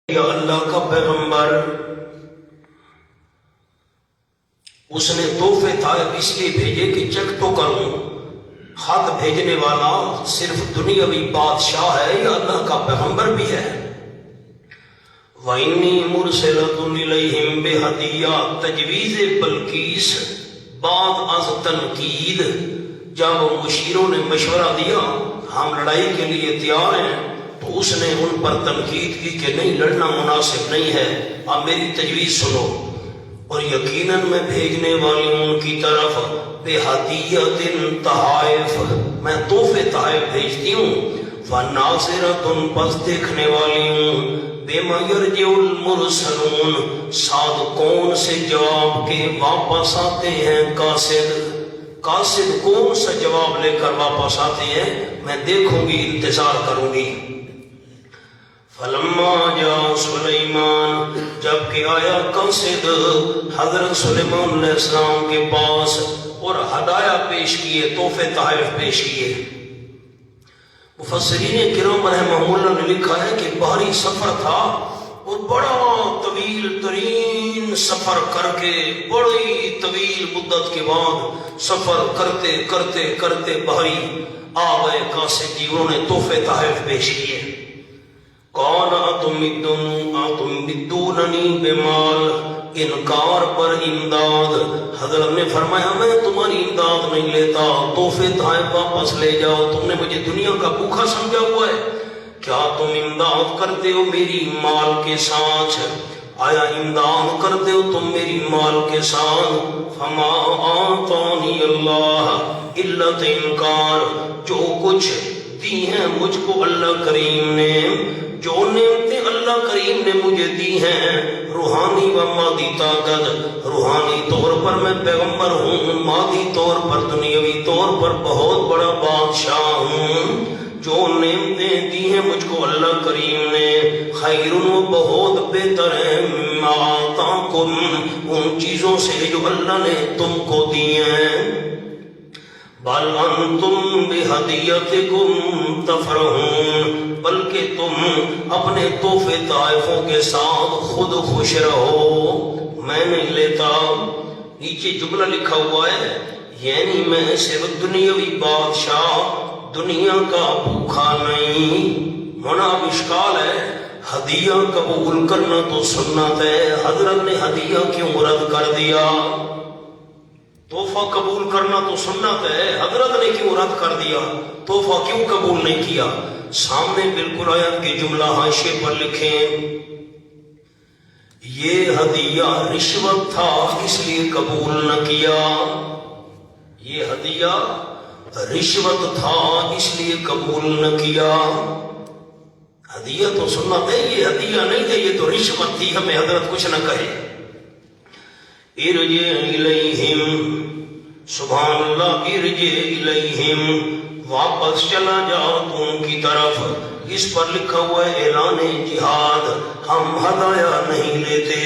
یا اللہ کا پیغمبر، اس نے تحفے طائف اس لیے بھیجے کہ چیک تو کروں خط بھیجنے والا صرف دنیاوی بادشاہ ہے یا اللہ کا پیغمبر بھی ہے۔ وَإِنِّي مُرْسِلَةٌ إِلَيْهِمْ بِهَدِيَّةٍ تجویز بلقیس بعد از تنقید، جب مشیروں نے مشورہ دیا ہم لڑائی کے لیے تیار ہیں تو اس نے ان پر تنقید کی کہ نہیں، لڑنا مناسب نہیں ہے، اب میری تجویز سنو۔ اور یقیناً میں بھیجنے والی ہوں ان کی طرف بِهَدِيَّةٍ تحائف، میں تحفے تحائف بھیجتی ہوں، فَنَاصِرَةٌ پس دیکھنے والی ہوں، بِمَا يَرْجِعُ الْمُرْسَلُونَ صادقون سے جواب کے واپس آتے ہیں قاصد کون سا جواب لے کر واپس آتے ہیں، میں دیکھوں گی، انتظار کروں گی۔ فَلَمَّا جَاءَ سُلَيْمَانَ جب کہ آیا قاصد حضرت سلیمان علیہ السلام کے پاس اور ہدایہ پیش کیے، تحفے تحائف پیش کیے۔ مفسرین کرام رحمہ اللہ نے لکھا ہے کہ بحری سفر تھا اور بڑا طویل ترین سفر کر کے بڑی طویل مدت کے بعد سفر کرتے کرتے کرتے بحری آ گئے قاصد جی، انہوں نے تحفے تحائف پیش کیے۔ قال اتمدوننی بمال، انکار پر امداد، حضرت نے فرمایا میں تمہاری امداد نہیں لیتا، تحفے تحائف واپس لے جاؤ، تم نے مجھے دنیا کا بھوکا سمجھا ہوا ہے، کیا تم امداد کرتے ہو میری مال کے ساتھ؟ آیا امداد کرتے ہو تم میری مال کے ساتھ؟ فما آتانی اللہ الا انکار، جو کچھ دی ہیں مجھ کو اللہ کریم نے، جو نعمتیں اللہ کریم نے مجھے دی ہیں، روحانی و مادی طاقت، روحانی طور پر میں پیغمبر ہوں، مادی طور پر دنیاوی طور پر بہت بڑا بادشاہ ہوں، جو نعمتیں دی ہیں مجھ کو اللہ کریم نے، خیر و بہت بہتر ہے، مما آتاکم ان چیزوں سے جو اللہ نے تم کو دی ہیں، بل انتم بہدیتکم تفرحون، بلکہ تم اپنے تحفے طائفوں کے ساتھ خود خوش رہو، میں نہیں لیتا۔ نیچے جملہ لکھا ہوا ہے، یعنی میں صرف دنیاوی بادشاہ، دنیا کا بھوکا نہیں۔ ہونا اب اشکال ہے، ہدیہ قبول کرنا تو سنت ہے، حضرت نے ہدیہ کیوں رد کر دیا؟ تحفہ قبول کرنا تو سنت ہے، حضرت نے کیوں رد کر دیا؟ تحفہ کیوں قبول نہیں کیا؟ سامنے بالکل آیت کے جملہ حاشیے پر لکھیں، یہ ہدیہ رشوت تھا اس لیے قبول نہ کیا، یہ ہدیہ رشوت تھا اس لیے قبول نہ کیا۔ ہدیہ تو سنت ہے، یہ ہدیہ نہیں ہے، یہ تو رشوت تھی، ہمیں حضرت کچھ نہ کہے۔ ارجع الیہم، سبحان اللہ، ارجع الیہم، واپس چلا جاؤ تم کی طرف۔ اس پر لکھا ہوا ہے اعلان جہاد، ہم ہدایہ نہیں لیتے۔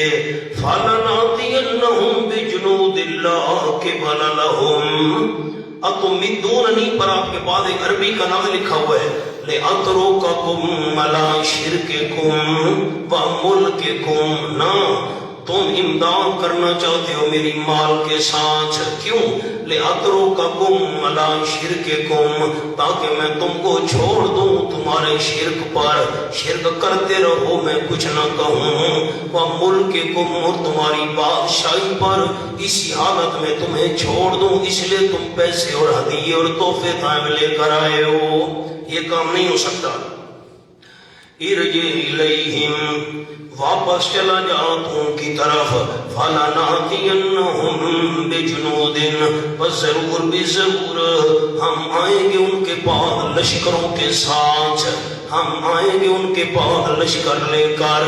فَلَنَأْتِيَنَّهُمْ بِجُنُودِ اللَّهِ قِبَلَ لَهُمْ، اتمدوننی پر آپ کے بعد ایک عربی کا نام لکھا ہوا ہے، لِأَتْرُكَكُمْ عَلَىٰ شِرْكِكُمْ وَمُلْكِكُمْ، نہ تم امداد کرنا چاہتے ہو میری مال کے ساتھ، کیوں؟ لِأَتْرُكَكُمْ عَلَىٰ شِرْكِكُمْ، تاکہ میں تم کو چھوڑ دوں تمہارے شرک پر، شرک کرتے رہو میں کچھ نہ کہوں، وَمُلْكِكُمْ، اور تمہاری بادشاہی پر اسی حالت میں تمہیں چھوڑ دوں، اس لیے تم پیسے اور ہدیے اور تحفے تحائف لے کر آئے ہو، یہ کام نہیں ہو سکتا۔ ارجع الیہم، واپس چلا جاؤ تم کی طرف۔ فَلَنَأْتِيَنَّهُمْ بِجُنُودٍ، بس ضرور بھی ضرور ہم آئیں گے ان کے پاس لشکروں کے ساتھ، ہم آئیں گے ان کے پاس لشکر لے کر۔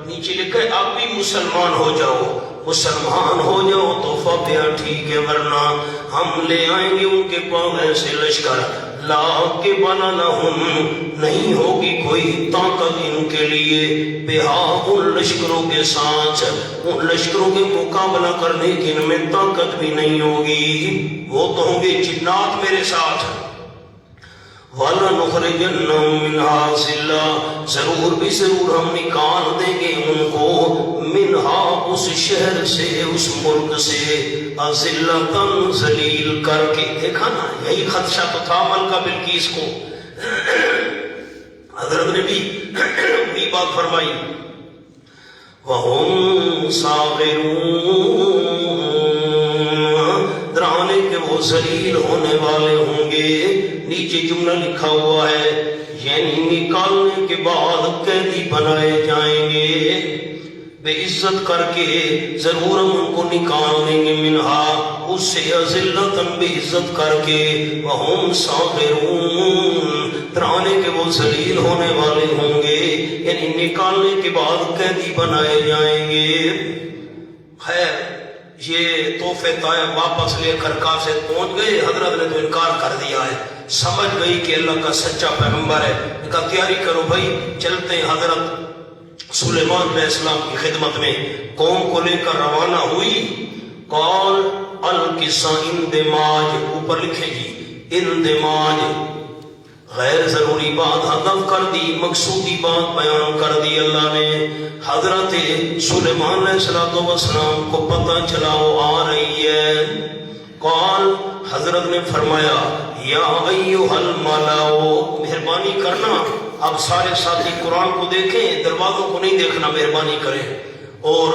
نیچے لکھا ہے آپ بھی مسلمان ہو جاؤ، مسلمان ہو جاؤ تحفہ دیا ٹھیک ہے، ورنہ ہم لے آئیں گے ان کے پاس ایسے لشکر، لا قبل لہم، نہیں ہوگی کوئی طاقت ان کے لیے، بہا ان لشکروں کے ساتھ، ان لشکروں کے مقابلہ کرنے کی ان میں طاقت بھی نہیں ہوگی، وہ تو ہوں گے جنات میرے ساتھ۔ وَلَنُخْرِجَنَّهُم مِّنْهَا ذِلًّا، ضرور بھی ضرور ہم نکال دیں گے اس شہر سے اس ملک سے اذلتن ذلیل کر کے. دیکھا نا, یہی خدشہ تو تھا ملکہ بلقیس کو. حضرت نے بھی وہی بات فرمائی. وَهُمْ صَاغِرُونَ, ڈرانے کے وہ ذلیل ہونے والے ہوں گے. نیچے جملہ لکھا ہوا ہے, یعنی نکالنے کے بعد قیدی بنائے جائیں گے, بے عزت کر کے ضرور ہم ان کو نکال دیں گے. منہا, اس سے ذلتاً بے عزت کر کے. وَهُمْ صَاغِرُونَ, ڈرانے کے وہ ذلیل ہونے والے ہوں گے, یعنی نکالنے کے بعد قیدی بنائے جائیں گے. خیر, یہ تحفے طائف واپس لے کر کافر پہنچ گئے. حضرت نے تو انکار کر دیا ہے, سمجھ گئی کہ اللہ کا سچا پیغمبر ہے. کہا تیاری کرو بھائی, چلتے ہیں. حضرت سلیمان علیہ السلام کی خدمت میں قوم کو لے کر روانہ ہوئی. قال القصہ اندماج, اوپر لکھیں جی اندماج, غیر ضروری بات حذف کر دی, مقصودی بات بیان کر دی اللہ نے. حضرت سلیمان علیہ السلام کو پتہ چلا وہ آ رہی ہے. قال, حضرت نے فرمایا, یا ایھا الملأ, مہربانی کرنا اب سارے ساتھی قرآن کو دیکھیں, دروازوں کو نہیں دیکھنا, مہربانی کریں. اور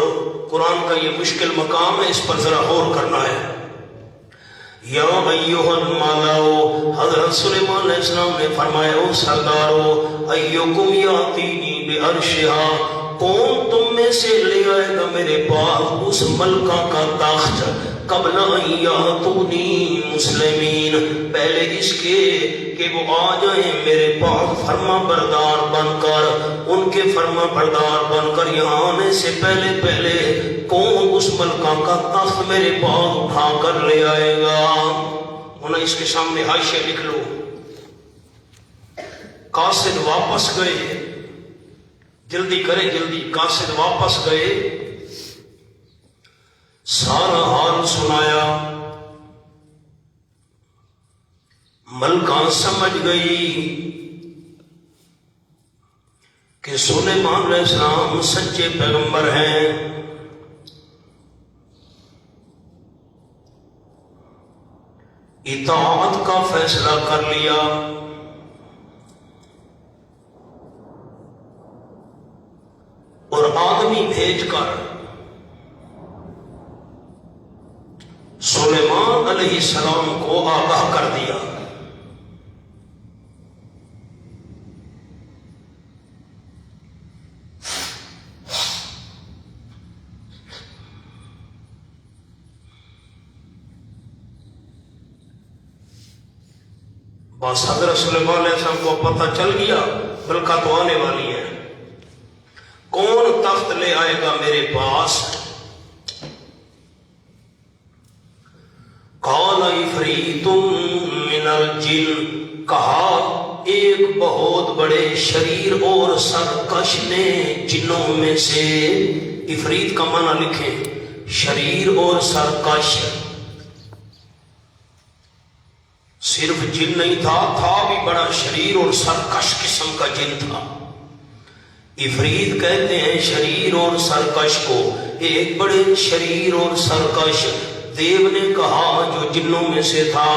قرآن کا یہ مشکل مقام ہے, اس پر ذرا غور کرنا ہے. یا ایھا الملأ, حضرت سلیمان علیہ السلام نے فرمایا, او سردارو, ایکم یاتینی بعرشھا, کون تم میں سے لے آئے گا میرے پاس اس ملکہ کا تخت, قبل ان یاتونی مسلمین, پہلے اس کے کہ وہ آ جائیں میرے پاس فرما بردار بن کر. ان کے فرما بردار بن کر یہاں آنے سے پہلے کون اس ملکہ کا تخت میرے پاس اٹھا کر لے آئے گا. انہیں اس کے سامنے حاشیہ لکھ لو. قاصد واپس گئے, جلدی کرے جلدی, قاصد واپس گئے, سارا حال سنایا. ملکہ سمجھ گئی کہ سلیمان علیہ السلام سچے پیغمبر ہیں. اطاعت کا فیصلہ کر لیا. اور آدمی بھیج کر سلیمان علیہ السلام کو آگاہ کر دیا. بس حضرت سلیمان علیہ السلام کو پتہ چل گیا ملکہ تو آنے والی ہے. کون تخت لے آئے گا میرے پاس؟ قال عفریت من الجن, کہا ایک بہت بڑے شریر اور سرکش نے جنوں میں سے. عفریت کا معنی لکھیں, شریر اور سرکش. صرف جن نہیں تھا بھی بڑا شریر اور سرکش قسم کا جن تھا. عفریت کہتے ہیں شریر اور سرکش کو. ایک بڑے شریر اور سرکش دیو نے کہا جو جنوں میں سے تھا,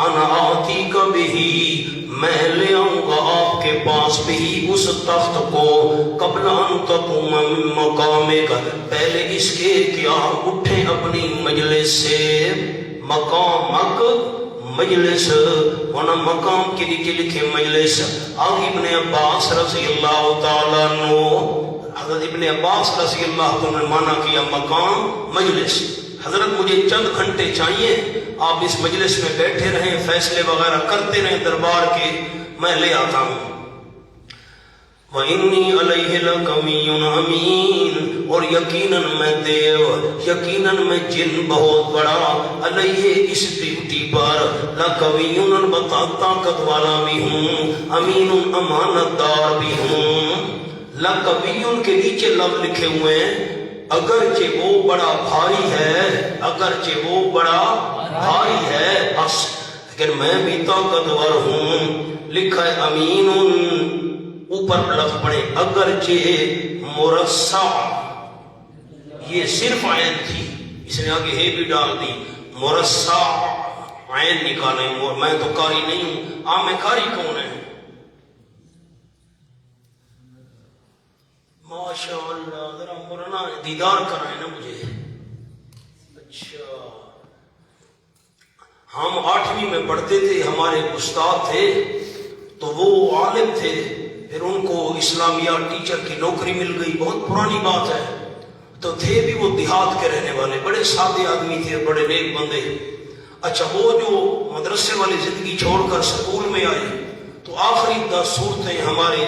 انا آتی کا بھی, میں لے آؤں گا آپ کے پاس بھی اس تخت کو, قبل ان تقوم من مقامک, پہلے اس کے کہ آپ اٹھیں اپنی مجلس سے. مقامک مجلس, ہونا مقام کے نیچے لکھے مجلس. اور ابن عباس رضی اللہ تعالیٰ عنہ, حضرت ابن عباس رضی اللہ تعالیٰ نے مانا کیا مقام مجلس. حضرت مجھے چند گھنٹے چاہیے, آپ اس مجلس میں بیٹھے رہیں, فیصلے وغیرہ کرتے رہیں دربار کے, میں لے آتا ہوں. وَإِنِّي عَلَيْهِ لَقَوِيٌّ أَمِينٌ, اور یقیناً میں دیو, یقیناً میں جن بہت بڑا, علیہ اس ڈیوٹی پر, لَقَوِيٌّ البتہ طاقت والا بھی ہوں, امین امانت دار بھی ہوں. لَقَوِيٌّ کے نیچے لفظ لکھے ہوئے ہیں, اگرچہ وہ بڑا بھاری ہے, اگرچہ وہ بڑا بھاری ہے بس, لیکن میں بھی طاقتور ہوں. لکھا ہے امین, اوپر لفظ پڑھے, اگرچہ مرصع, یہ صرف عین تھی، اس نے آگے ہے بھی ڈال دی، مرصع عین نکالے، میں تو قاری نہیں ہوں، میں قاری کون ہے؟ ماشاء اللہ، ذرا مولانا دیدار کرائے نا مجھے۔ اچھا، ہم 8ویں میں پڑھتے تھے، ہمارے استاد تھے تو وہ عالم تھے، پھر ان کو اسلامیات ٹیچر کی نوکری مل گئی، بہت پرانی بات ہے، تو تھے بھی وہ دیہات کے رہنے والے، بڑے سادے آدمی تھے، بڑے نیک بندے۔ اچھا، وہ جو مدرسے والی زندگی چھوڑ کر سکول میں آئے تو آخری 10 صورتیں ہمارے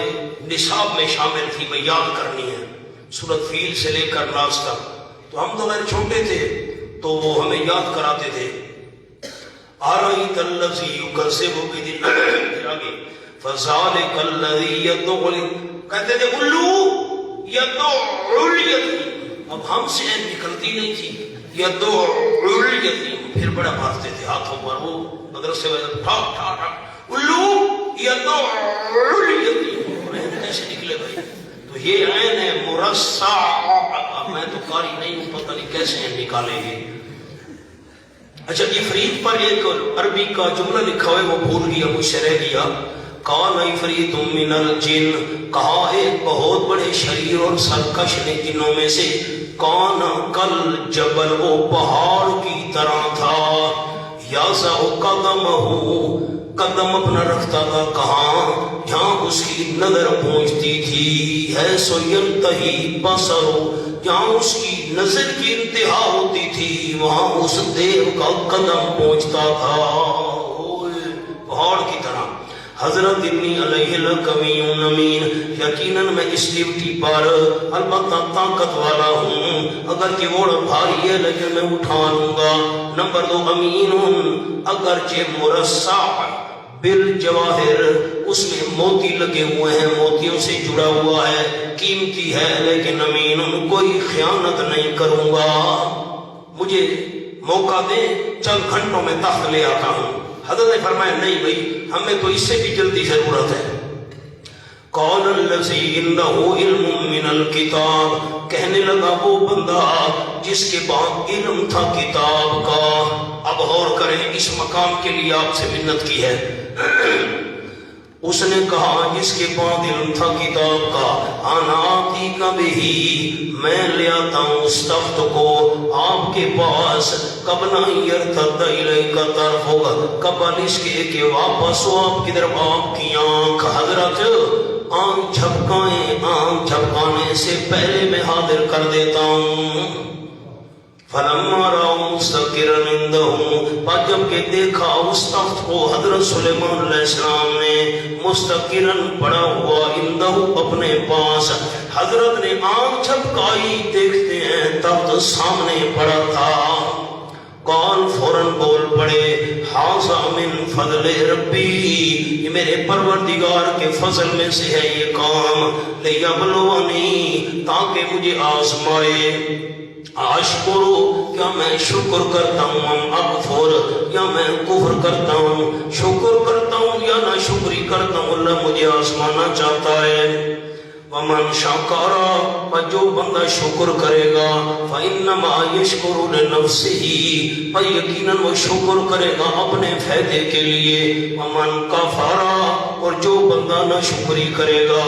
نصاب میں شامل تھی، میں یاد کرنی ہے، سورۃ فیل سے لے کر ناس تک، تو ہم تو غیر چھوٹے تھے تو وہ ہمیں یاد کراتے تھے۔ أَرَأَيْتَ الَّذِي يُكَذِّبُ بِالدِّينِ، پھر آگے فَذَلِكَ الَّذِي يَدُعُّ، کہتے تھے الو يَدُعُّ الْيَتِيمَ، اب ہم سے نکلتی نہیں تھی، يَدُعُّ الْيَتِيمَ، پھر بڑا مارتے تھے ہاتھوں پر، وہ مدرسے والے ٹھاک ٹھاک ٹھاک، الو يَدُعُّ الْيَتِيمَ، کیسے نکلے بھائی؟ تو یہ عین ہے مرصع، میں تو قاری نہیں ہوں، پتہ نہیں کیسے نکالیں گے۔ اچھا، عفریت پر ایک عربی کا جملہ لکھا ہے، وہ بھول گیا، مجھ سے رہ گیا۔ قال عفریت من الجن، کہا ایک بہت بڑے شریر اور سرکش نے جنوں میں سے، کان کل جبل، وہ پہاڑ کی طرح تھا، یاسع قدمہ، قدم اپنا رکھتا تھا کہاں؟ جہاں اس کی نظر پہنچتی تھی، ہے سو ینتہی بصر، جہاں اس کی نظر کی انتہا ہوتی تھی وہاں اس دیو کا قدم پہنچتا تھا، پہاڑ کی طرح۔ حضرت ابنی علیہ القوی امین، یقیناً میں اس ڈیوٹی پر البتہ طاقت والا ہوں، اگرچہ وہ بھاری ہے لیکن میں اٹھا لوں گا۔ نمبر 2، امین، اگرچہ مرصع بالجواہر، اس میں موتی لگے ہوئے ہیں، موتیوں سے جڑا ہوا ہے، قیمتی ہے، لیکن امین، کوئی خیانت نہیں کروں گا، مجھے موقع دیں، چند گھنٹوں میں تخت لے آتا ہوں۔ حضرت نے فرمایا نہیں بھائی، ہمیں تو اس سے بھی جلدی ضرورت ہے۔ قال الذی عنہ علم من الکتاب، کہنے لگا وہ بندہ جس کے پاس علم تھا کتاب کا۔ اب غور کریں، اس مقام کے لیے آپ سے منت کی ہے۔ اس نے کہا جس کے پاس علم تھا کتاب کا، انا آتی کا بھی، میں لے آتا ہوں اس تخت کو آپ کے پاس، قبل ان یرتد الیک طرفک، قبل اس کے کہ واپس ہو آپ کی طرف آپ کی آنکھ۔ حضرت آنکھ جھپکائیں، آنکھ جھپکانے سے پہلے میں حاضر کر دیتا ہوں۔ فلما رأوا مستقرا عندهم، پر جب کہ دیکھا اس تخت کو حضرت سلیمان علیہ السلام نے مستقرا پڑا ہوا عندہ اپنے پاس، حضرت نے آنکھ جھپکائی، دیکھتے ہیں تخت سامنے پڑا تھا۔ قال، فوراً بول پڑے، ھذا من فضل ربی، یہ میرے پروردگار کے فضل میں سے ہے یہ کام، لیبلونی، تاکہ مجھے آزمائے، اشکرو، کیا میں شکر کرتا ہوں، اکفر، یا میں کفر کرتا ہوں، شکر کرتا ہوں یا نہ شکری کرتا ہوں، اللہ مجھے آزمانا چاہتا ہے۔ ومن شکر، پر جو بندہ شکر کرے گا، فإنما یشکر لنفسہ، پر یقیناً وہ شکر کرے گا اپنے فائدے کے لیے۔ ومن کفر، اور جو بندہ نہ شکری کرے گا،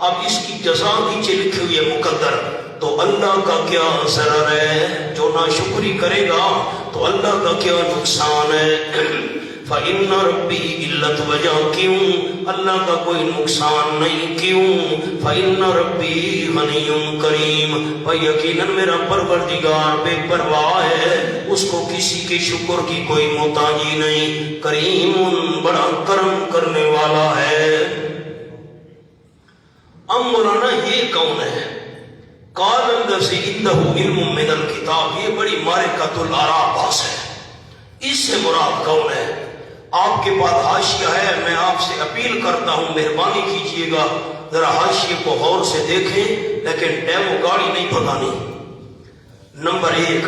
اب اس کی جزا نیچے لکھی ہوئی ہے مقدر، تو اللہ کا کیا ضرر ہے، جو ناشکری کرے گا تو اللہ کا کیا نقصان ہے۔ فَإِنَّ رَبِّي عِلَّتْ، وجہ کیوں، اللہ کا کوئی نقصان نہیں، کیوں، فَإِنَّ رَبِّي غَنِيٌّ كَرِيمٌ، یقیناً میرا پروردگار بے پرواہ ہے، اس کو کسی کے شکر کی کوئی محتاجی نہیں، کریم، بڑا کرم کرنے والا ہے۔ اب مولانا یہ کون ہے؟ قال الذی عنہ علم من الکتاب، یہ بڑی معرکۃ الآراء بحث ہے، اس سے مراد کون ہے؟ آپ کے پاس حاشیہ ہے، میں آپ سے اپیل کرتا ہوں مہربانی کیجئے گا ذرا حاشیے کو غور سے دیکھیں، لیکن ٹیمو گاڑی نہیں بھگانی۔ نمبر 1،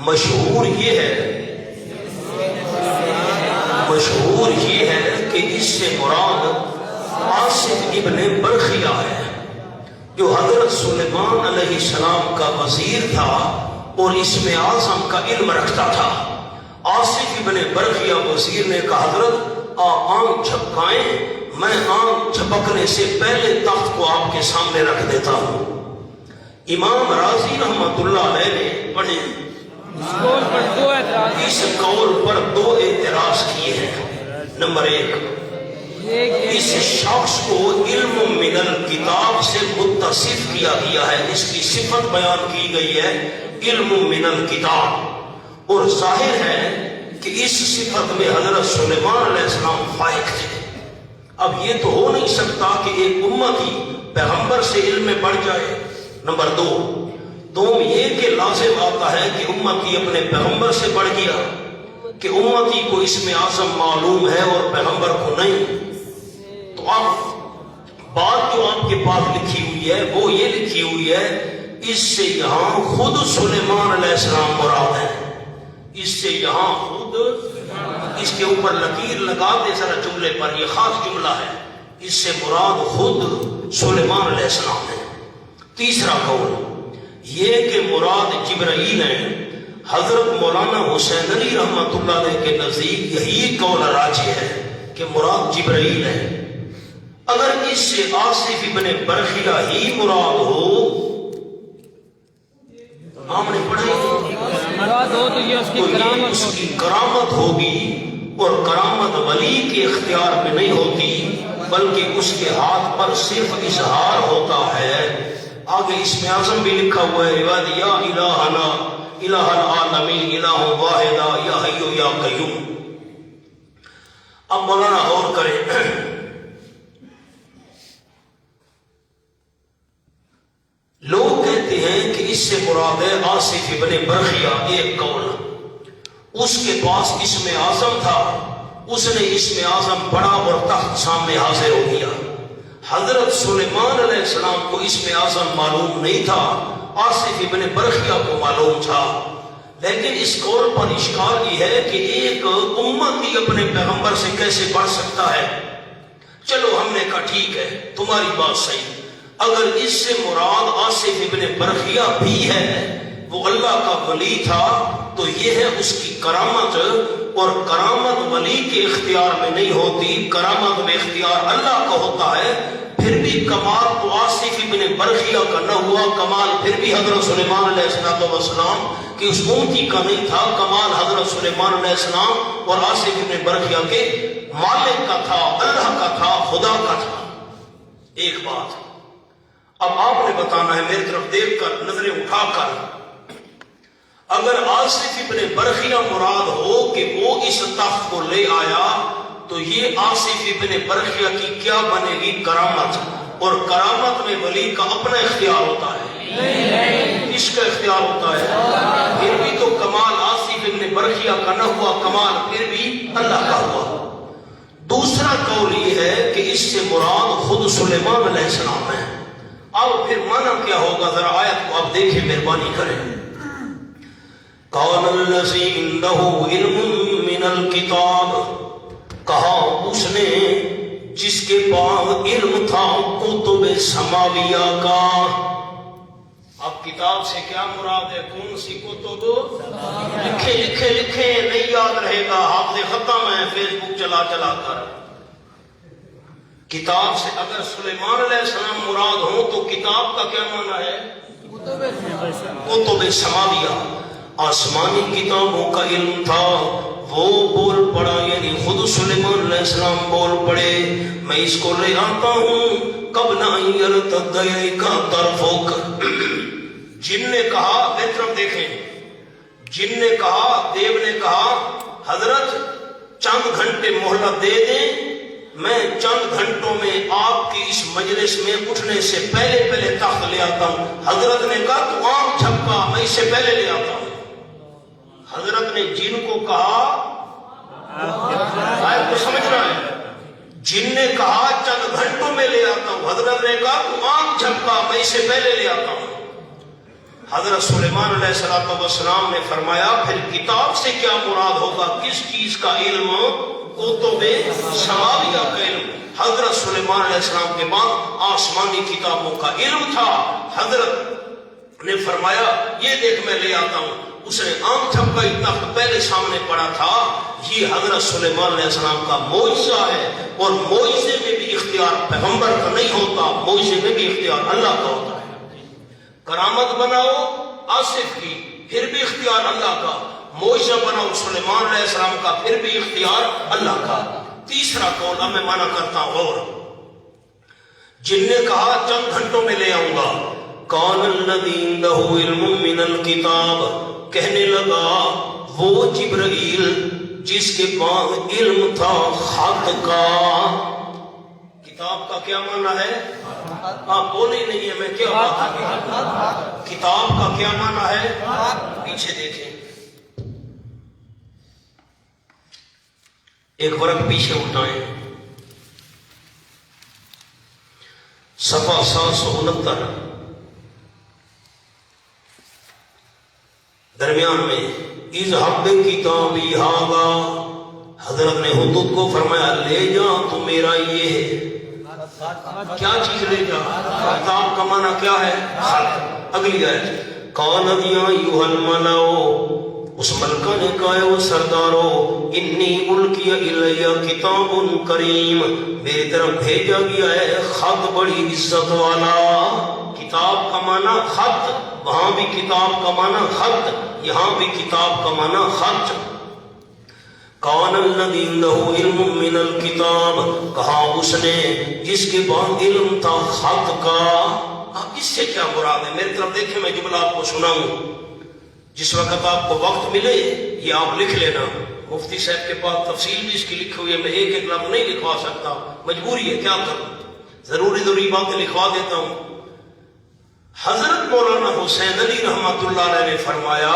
مشہور یہ ہے کہ اس سے مراد عاصم ابن برخیہ ہے۔ جو حضرت سلیمان علیہ السلام کا وزیر تھا اور اسم اعظم کا علم رکھتا تھا. آصف ابن برخیہ وزیر نے کہا حضرت آنکھ جھپکائیں، میں آنکھ جھپکنے سے پہلے تخت کو آپ کے سامنے رکھ دیتا ہوں. امام راضی رحمت اللہ علیہ نے پڑھے اس قول پر دو اعتراض کیے ہیں. نمبر ایک، اس شخص کو علم من الکتاب سے متصف کیا گیا ہے، اس کی صفت بیان کی گئی ہے علم من الکتاب، اور ظاہر ہے کہ اس صفت میں حضرت سلیمان علیہ السلام فائق تھے. اب یہ تو ہو نہیں سکتا کہ ایک امتی پیغمبر سے علم میں بڑھ جائے. نمبر دو یہ کہ لازم آتا ہے کہ امتی اپنے پیغمبر سے بڑھ گیا، کہ امتی کو اسم اعظم معلوم ہے اور پیغمبر کو نہیں. تو اب بات جو آپ کے پاس لکھی ہوئی ہے وہ یہ لکھی ہوئی ہے، اس سے یہاں خود سلیمان علیہ السلام مراد ہے. اس سے یہاں خود، اس کے اوپر لکیر لگا دے ذرا جملے پر، یہ خاص جملہ ہے، اس سے مراد خود سلیمان علیہ السلام ہے. تیسرا قول یہ کہ مراد جبرائیل ہیں. حضرت مولانا حسین علی رحمت اللہ علیہ کے نزدیک یہی قول راجح ہے کہ مراد جبرائیل ہے. اگر اس سے آصف ابن برخیہ ہی مراد ہو، ہم نے پڑھا تو یہ اس کی کرامت ہوگی، اور کرامت ولی کے اختیار میں نہیں ہوتی بلکہ اس کے ہاتھ پر صرف اظہار ہوتا ہے. آگے اسم اعظم بھی لکھا ہوا ہے، یا الہنا الہ العالمین الہ واحدہ یا حی یا قیوم. اب مولانا اور کریں، لوگ کہتے ہیں کہ اس سے مراد ہے آصف ابن برخیہ. ایک قول، اس کے پاس اسم اعظم تھا، اس نے اسم اعظم پڑھا اور تخت سامنے حاضر ہو گیا. حضرت سلیمان علیہ السلام کو اسم اعظم معلوم نہیں تھا، آصف ابن برخیہ کو معلوم تھا. لیکن اس قول پر اشکال یہ ہے کہ ایک امتی اپنے پیغمبر سے کیسے بڑھ سکتا ہے. چلو ہم نے کہا ٹھیک ہے تمہاری بات صحیح، اگر اس سے مراد آصف ابن برخیہ بھی ہے، وہ اللہ کا ولی تھا، تو یہ ہے اس کی کرامت، اور کرامت ولی کے اختیار میں نہیں ہوتی، کرامت میں اختیار اللہ کا ہوتا ہے. پھر بھی کمال تو آصف ابن برخیہ کا نہ ہوا، کمال پھر بھی حضرت سلیمان علیہ السلام کہ اس امتی کا نہیں تھا، کمال حضرت سلیمان علیہ السلام اور آصف ابن برخیہ کے مالک کا تھا، اللہ کا تھا، خدا کا تھا. ایک بات اب آپ نے بتانا ہے میری طرف دیکھ کر، نظریں اٹھا کر، اگر آصف ابن برخیہ مراد ہو کہ وہ اس تخت کو لے آیا، تو یہ آصف ابن برخیہ کی کیا بنے گی؟ کرامت. اور کرامت میں ولی کا اپنا اختیار ہوتا ہے، اس کا اختیار ہوتا ہے. پھر بھی تو کمال آصف ابن برخیہ کا نہ ہوا، کمال پھر بھی اللہ کا ہوا. دوسرا قول یہ ہے کہ اس سے مراد خود سلیمان علیہ السلام ہے. اب پھر معنی کیا ہوگا؟ ذرا آیت کو آپ دیکھیں، مہربانی کریں. قال الذی عنده علم من الکتاب، کہا اس نے جس کے پاس علم تھا کتب سماویہ کا. اب کتاب سے کیا مراد ہے؟ کون سی کتب؟ لکھے لکھے لکھے نہیں یاد رہے گا، حافظ ختم ہے فیس بک چلا چلا کر. کتاب سے اگر سلیمان علیہ السلام مراد ہو تو کتاب کا کیا معنی ہے؟ کتب سماویہ، آسمانی کتابوں کا علم تھا، وہ بول پڑا، یعنی خود سلیمان علیہ السلام بول پڑے، میں اس کو لے آتا ہوں قبل ان یرتد الیک طرفک. جن نے کہا، میری طرف دیکھیں، جن نے کہا، دیو نے کہا حضرت چند گھنٹے مہلت دے دیں، میں چند گھنٹوں میں آپ کی اس مجلس میں اٹھنے سے پہلے تخت لے آتا ہوں. حضرت نے کہا تو آنکھ جھپکا، میں اس سے پہلے لے آتا ہوں. حضرت نے جن کو کہا، آیت کو سمجھ رہا ہے، جن نے کہا چند گھنٹوں میں لے آتا ہوں، حضرت نے کہا تو آنکھ جھپکا، میں اس سے پہلے لے آتا ہوں. حضرت سلیمان علیہ السلام نے فرمایا پھر کتاب سے کیا مراد ہوگا؟ کس چیز کا علم؟ کتب سماویہ کا علم حضرت سلیمان علیہ السلام کے بعد آسمانی کتابوں کا علم تھا. حضرت نے فرمایا یہ دیکھ میں لے آتا ہوں. اس نے آنکھ جھپکائی تخت پہلے سامنے پڑا تھا. یہ حضرت سلیمان علیہ السلام کا معجزہ ہے. اور معجزے میں بھی اختیار پیغمبر کا نہیں ہوتا, معجزے میں بھی اختیار اللہ کا ہوتا ہے. کرامت بناؤ آصف کی, پھر بھی اختیار اللہ کا. معجزہ بناؤ سلیمان علیہ السلام کا, پھر بھی اختیار اللہ کا. تیسرا قول اب میں مانا کرتا ہوں. اور جن نے کہا چند گھنٹوں میں لے آؤں گا. کان الذی عنده علم من الکتاب, کہنے لگا وہ جبرائیل جس کے پاس علم تھا خط کا. کتاب کا کیا معنی ہے؟ آپ بولے نہیں ہے, میں کیا بات کروں. کتاب کا کیا معنی ہے؟ پیچھے دیکھیں, ایک ورق پیچھے اٹھائیں, صفحہ 769 درمیان میں. اذهب بکتابی ھذا, حضرت نے حدود کو فرمایا لے جا تو میرا یہ ہے. کیا چیز لے جا؟ کتاب کا معنی کیا ہے؟ خط. اگلی آیت. قالت یا ایھا الملأ, اس ملکہ نے کہا ہے وہ سردارو, انی القی الی کتاب کریم, میری طرف بھیجا گیا ہے خط بڑی عزت والا. کتاب کا معنی خط, وہاں بھی کتاب کا معنی خط, یہاں بھی کتاب کا معنی خط. کان الذی عنده علم من الکتاب, کہا اس نے جس کے پاس علم تھا خط کا. اب اس سے کیا مراد ہے؟ میری طرف دیکھیں, میں جملہ آپ کو سناؤں. جس وقت آپ کو وقت ملے یہ آپ لکھ لینا. مفتی صاحب کے پاس تفصیل بھی اس کی لکھی ہوئی ہے, میں ایک ایک لفظ نہیں لکھوا سکتا, مجبوری ہے, کیا کروں, ضروری باتیں لکھوا دیتا ہوں. حضرت مولانا حسین علی رحمۃ اللہ علیہ نے فرمایا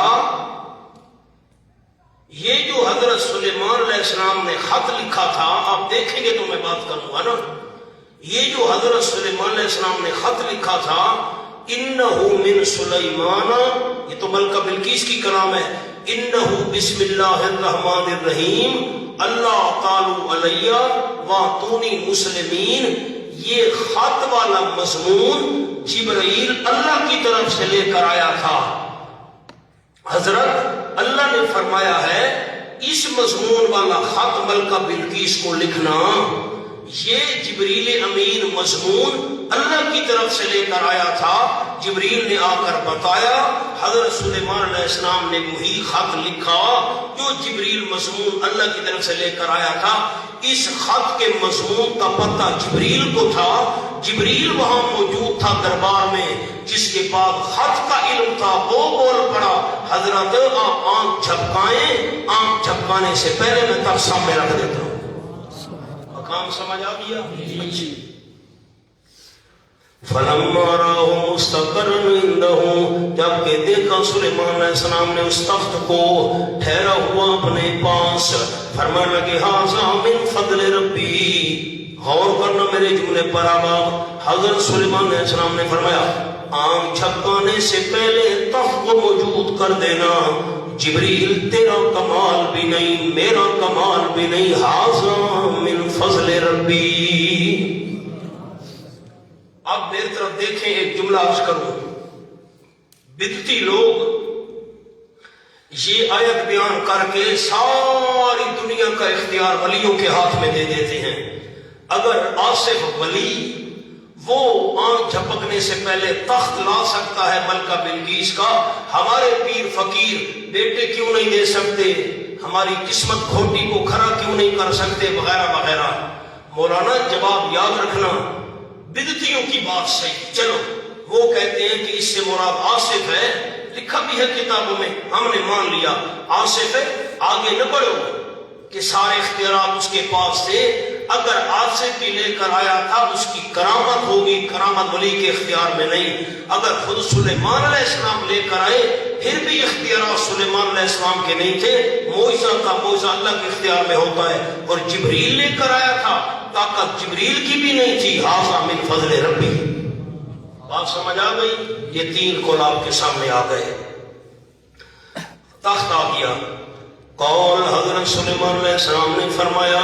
یہ جو حضرت سلیمان علیہ السلام نے خط لکھا تھا, آپ دیکھیں گے تو میں بات کروں گا نا, یہ جو حضرت سلیمان علیہ السلام نے خط لکھا تھا انہو من سلیمان, یہ تو ملکہ بلقیس کی کلام ہے. انہو بسم اللہ الرحمن الرحیم اللہ تعالی علیہ واتونی مسلمین, یہ خط والا مضمون جبرائیل اللہ کی طرف سے لے کر آیا تھا. حضرت اللہ نے فرمایا ہے اس مضمون والا خط ملکہ بلقیس کو لکھنا, یہ جبریل امین مضمون اللہ کی طرف سے لے کر آیا تھا. جبریل نے آ کر بتایا, حضرت سلیمان علیہ السلام نے وہی خط لکھا جو جبریل مضمون اللہ کی طرف سے لے کر آیا تھا. اس خط کے مضمون کا پتہ جبریل کو تھا. جبریل وہاں موجود تھا دربار میں, جس کے بعد خط کا علم تھا وہ بول پڑا حضرت آپ آنکھ جھپکائیں, آنکھ جھپکانے سے پہلے میں تب سامنے رکھ دیتا ہوں. کام سمجھ آ گیا؟ فلما راہ مستقرا عنده, جب کہ دیکھا سلیمان علیہ السلام نے اس تخت کو ٹھہرا ہوا اپنے پاس, فرمانے لگے ھذا من فضل ربی. غور کرنا میرے جملے پر. اب حضرت سلیمان علیہ السلام نے فرمایا آنکھ جھپکانے سے پہلے تخت کو موجود کر دینا. جبریل تیرا کمال بھی نہیں, میرا کمال بھی نہیں, ھذا من فضل ربی. اب میری طرف دیکھیں, ایک جملہ عرض کروں. بدعتی لوگ یہ آیت بیان کر کے ساری دنیا کا اختیار ولیوں کے ہاتھ میں دے دیتے ہیں. اگر آصف ولی وہ آنکھ جھپکنے سے پہلے تخت لا سکتا ہے ملکہ بلقیس کا, ہمارے پیر فقیر بیٹے کیوں نہیں دے سکتے, ہماری قسمت کھوٹی کو کھڑا کیوں نہیں کر سکتے, وغیرہ وغیرہ. مولانا جواب یاد رکھنا, بدعتیوں کی بات صحیح, چلو وہ کہتے ہیں کہ اس سے مراد آصف ہے, لکھا بھی ہے کتابوں میں, ہم نے مان لیا آصف ہے, آگے نہ بڑھو کہ سارے اختیارات اس کے پاس تھے. اگر آصف بھی لے کر آیا تھا اس کی کرامت ہوگی, کرامت ولی کے اختیار میں نہیں. اگر خود سلیمان علیہ السلام لے کر آئے پھر بھی اختیارات سلیمان علیہ السلام کے نہیں تھے. معجزہ کا معجزہ اللہ کے اختیار میں ہوتا ہے. اور جبریل لے کر آیا تھا, طاقت جبریل کی بھی نہیں تھی. ھذا من فضل ربی. بات سمجھ آ گئی؟ یہ تین قول آپ کے سامنے آ گئے. تخت آ گیا, قول حضرت سلیمان علیہ السلام نے فرمایا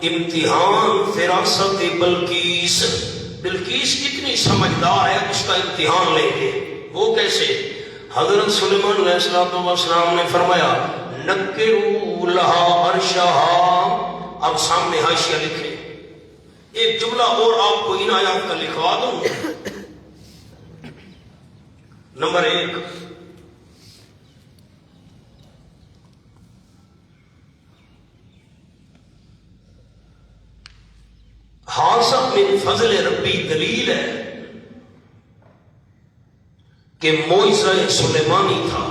امتحان فراست بلقیس، بلقیس کتنی سمجھدار ہے اس کا امتحان لیں گے۔ وہ کیسے؟ حضرت سلیمان علیہ السلام نے فرمایا نکروا لہا عرشہا، اب سامنے حاشیہ لکھیں، ایک جملہ اور آپ کو ان آیات کا لکھوا دوں۔ نمبر 1، حاصل من فضل ربی دلیل ہے کہ معجزہ سلیمانی تھا،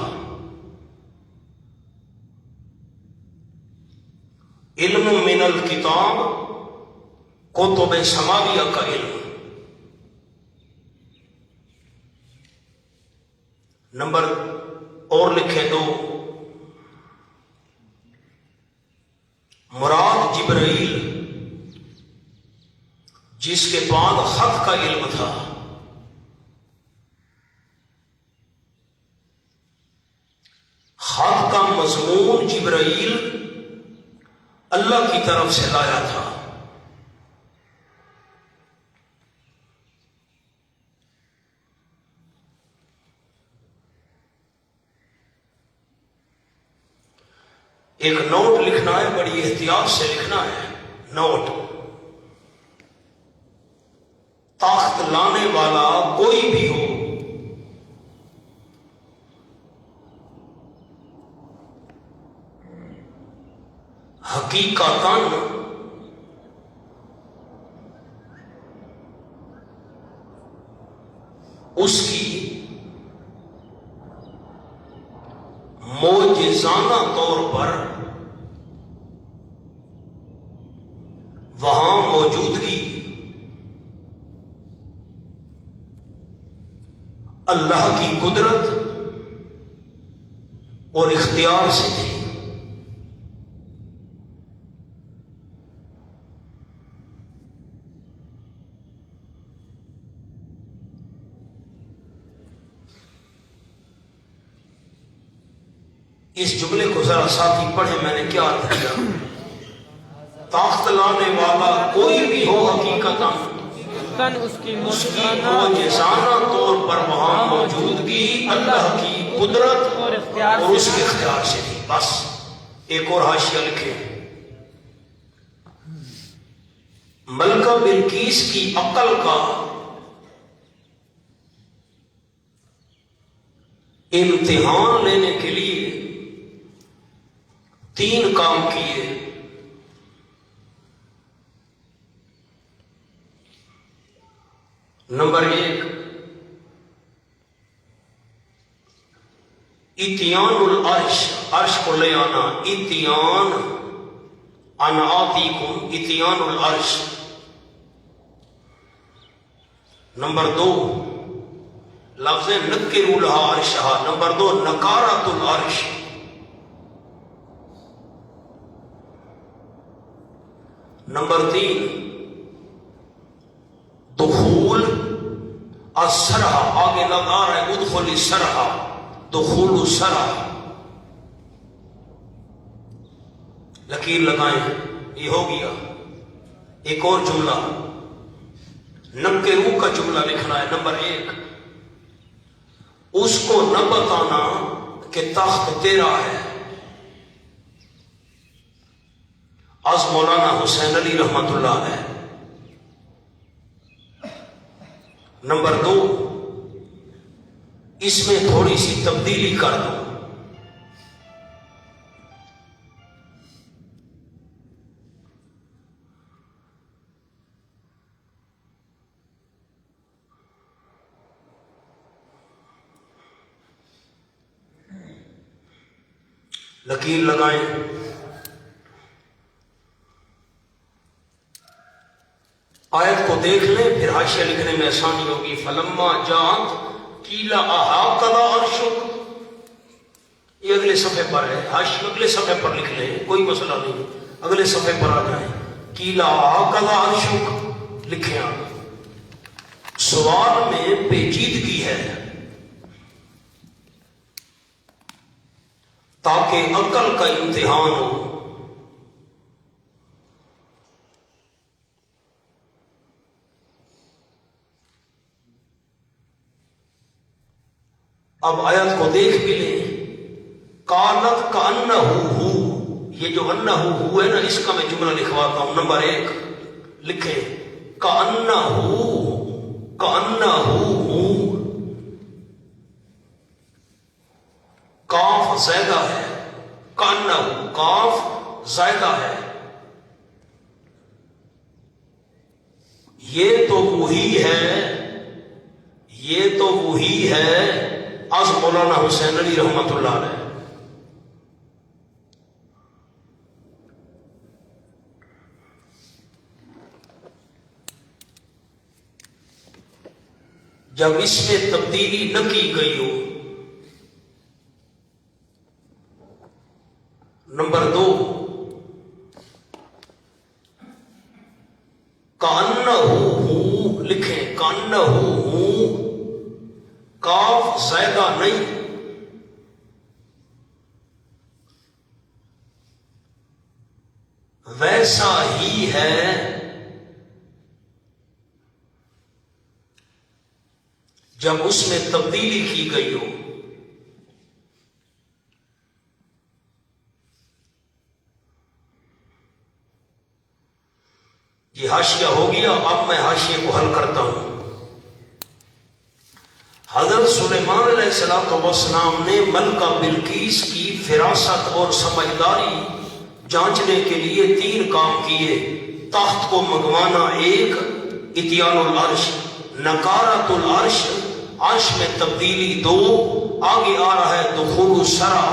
علم من الکتاب، کتب سماویہ کا علم۔ نمبر اور لکھیں 2، مراد جبرائیل جس کے بعد خط کا علم تھا، خط کا مضمون جبرائیل اللہ کی طرف سے لایا تھا۔ ایک نوٹ لکھنا ہے، بڑی احتیاط سے لکھنا ہے نوٹ۔ تخت لانے والا کوئی بھی ہو، حقیقتاً اس کی معجزانہ طور پر وہاں موجودگی اللہ کی قدرت اور اختیار سے تھی۔ اس جملے کو ذرا ساتھی پڑھیں، میں نے کیا عرض کیا؟ تخت لانے والا کوئی بھی ہو، حقیقتاً اس کی معجزانہ طور پر وہاں موجودگی اللہ کی قدرت اور اس کے اختیار سے تھی۔ بس ایک اور حاشیہ لکھیں، ملکہ بلقیس کی عقل کا امتحان لینے کے لیے 3 کام کیے۔ نمبر 1، اتیان العرش، عرش کو لے آنا، اتیان انا آتیکم، اتیان العرش۔ نمبر 2، لفظ نکروا لہا عرشہا۔ نمبر 2، نکارۃ العرش۔ نمبر 3، دخول السرح، آگے لگا رہا ہے ادخل السرح، دخول السرح، لکیر لگائیں، یہ ہو گیا۔ ایک اور جملہ نکروا کا جملہ لکھنا ہے۔ نمبر 1، اس کو نہ بتانا کہ تخت تیرا ہے، از مولانا حسین علی رحمت اللہ ہے۔ نمبر 2، اس میں تھوڑی سی تبدیلی کر دو۔ لکیر لگائیں۔ آیت کو دیکھ لیں، پھر حاشیہ لکھنے میں آسانی ہوگی۔ فلما جات قیل احاطہ عرشک، یہ اگلے صفحے پر ہے، حاشیہ اگلے صفحے پر لکھ لیں، کوئی مسئلہ نہیں، اگلے صفحے پر آ جائیں۔ قیل احاطہ عرشک لکھیں آپ۔ سوال میں پیچیدگی ہے، تاکہ عقل کا امتحان ہو. اب آیت کو دیکھ بھی لیں. قالت کأنہ ہو، یہ جو انہ ہو ہے نا، اس کا میں جملہ لکھواتا ہوں. نمبر 1 لکھیں کأنہ ہو، کاف زائدہ ہے. کأنہ ہو کاف زائدہ ہے. یہ تو وہی ہے از مولانا حسین علی رحمت اللہ علیہ. جب اس میں تبدیلی نہ کی گئی ہو. نمبر 2 کأنہ ہو لکھیں. کأنہ ہو کاف زائدہ نہیں، ویسا ہی ہے جب اس میں تبدیلی کی گئی ہو. یہ حاشیہ ہو گیا. اب میں حاشیے کو حل کرتا ہوں. حضرت سلیمان علیہ السلام نے ملکہ بلقیس کی فراست اور سمجھداری جانچنے کے لیے 3 کام کیے. تخت کو منگوانا 1، اتیان العرش، نکارت العرش، عرش میں تبدیلی 2، آگے آ رہا ہے دخول السرا،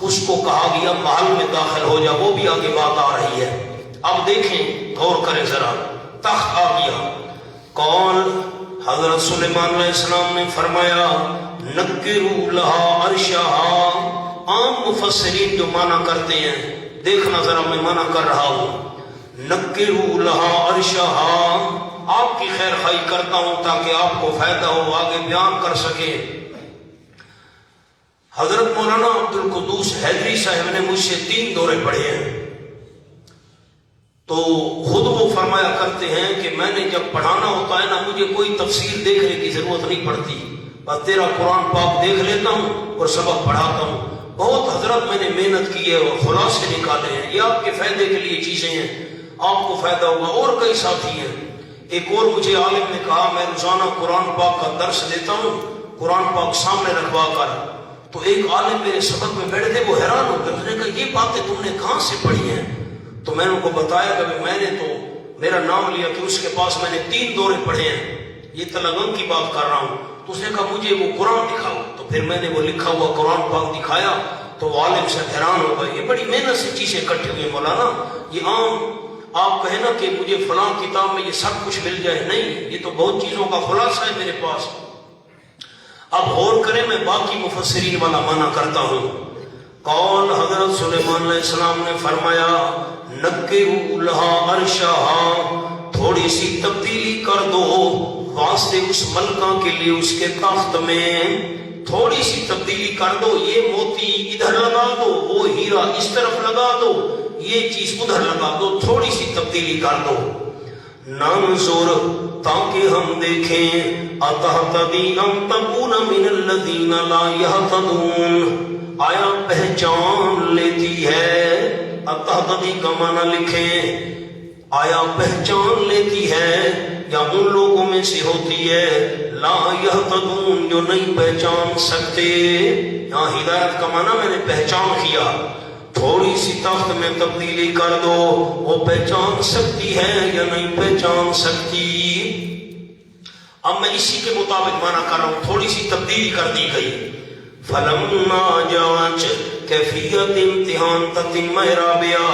اس کو کہا گیا محل میں داخل ہو جا، وہ بھی آگے بات آ رہی ہے. اب دیکھیں غور کریں ذرا. تخت آ گیا. کون؟ حضرت سلیمان علیہ السلام نے فرمایا نکروا لہا عرشہا. عام مفسرین جو معنی کرتے ہیں، دیکھنا ذرا میں معنی کر رہا ہوں. نکروا لہا عرشہا، آپ کی خیر خواہی کرتا ہوں تاکہ آپ کو فائدہ ہو، آگے بیان کر سکے. حضرت مولانا عبدالقدوس حیدری صاحب نے مجھ سے 3 دورے پڑھے ہیں، تو خود وہ فرمایا کرتے ہیں کہ میں نے جب پڑھانا ہوتا ہے نا، مجھے کوئی تفسیر دیکھنے کی ضرورت نہیں پڑتی، بس تیرا قرآن پاک دیکھ لیتا ہوں اور سبق پڑھاتا ہوں. بہت حضرت میں نے محنت کی ہے اور خلاصے نکالے ہیں. یہ آپ کے فائدے کے لیے چیزیں ہیں، آپ کو فائدہ ہوگا. اور کئی ساتھی ہیں. ایک اور مجھے عالم نے کہا میں روزانہ قرآن پاک کا درس دیتا ہوں، قرآن پاک سامنے رکھوا کر. تو ایک عالم میرے سبق میں بیٹھے تھے، وہ حیران ہو گئے. اس نے کہا یہ باتیں تم نے کہاں سے پڑھی ہیں؟ تو میں نے ان کو بتایا کہ میں نے تو میرا نام لیا کہ اس کے پاس میں نے 3 دورے پڑھے ہیں، یہ تلنگم کی بات کر رہا ہوں. تو اس نے کہا مجھے وہ قرآن دکھاؤ. تو پھر میں نے وہ لکھا ہوا قرآن پاک دکھایا تو وہ عالم سے حیران ہو گئے. یہ بڑی محنت سے چیزیں اکٹھی ہوئی مولانا. یہ عام آپ کہیں نا کہ مجھے فلاں کتاب میں یہ سب کچھ مل جائے، نہیں، یہ تو بہت چیزوں کا خلاصہ ہے میرے پاس. اب غور کریں، میں باقی مفسرین والا معنی کرتا ہوں. قول حضرت سلیمان علیہ السلام نے فرمایا نکروا لہا عرشہا، تھوڑی سی تبدیلی کر دو واسطے اس ملکہ کے لیے اس کے تخت میں، تھوڑی سی تبدیلی کر دو. یہ موتی ادھر لگا دو، وہ ہیرا اس طرف لگا دو، یہ چیز ادھر لگا دو، تھوڑی سی تبدیلی کر دو. ننظر تاکہ ہم دیکھیں اتہتدی ام تکون من الذین لا یہتدون، آیا پہچان لیتی ہے. اتہتدی کا معنی لکھیں آیا پہچان لیتی ہے یا ان لوگوں میں سے ہوتی ہے لا یہتدون جو نہیں پہچان سکتے. یہاں ہدایت کا معنی میں نے پہچان کیا. تھوڑی سی تخت میں تبدیلی کر دو، وہ پہچان سکتی ہے یا نہیں پہچان سکتی. اب میں اسی کے مطابق معنی کر رہا ہوں. تھوڑی سی تبدیلی کر دی گئی. فلما جانچ کیفیت امتحان تتم رابعہ،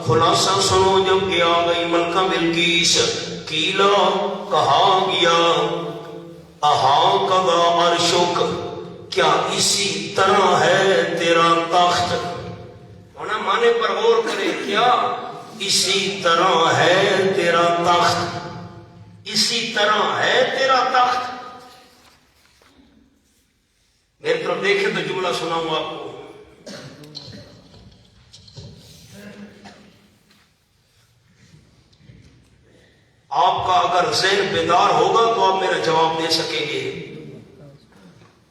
خلاصہ سنو جب کہ آ گئی ملکہ بلقیس، کیلا کہا گیا اہاکذا عرشک، کیا اسی طرح ہے تیرا تخت. ہونا معنی پر غور کرے، کیا اسی طرح ہے تیرا تخت، اسی طرح ہے تیرا تخت. میری طرف دیکھیں تو جملہ سناؤں آپ کو. آپ کا اگر ذہن بیدار ہوگا تو آپ میرا جواب دے سکیں گے.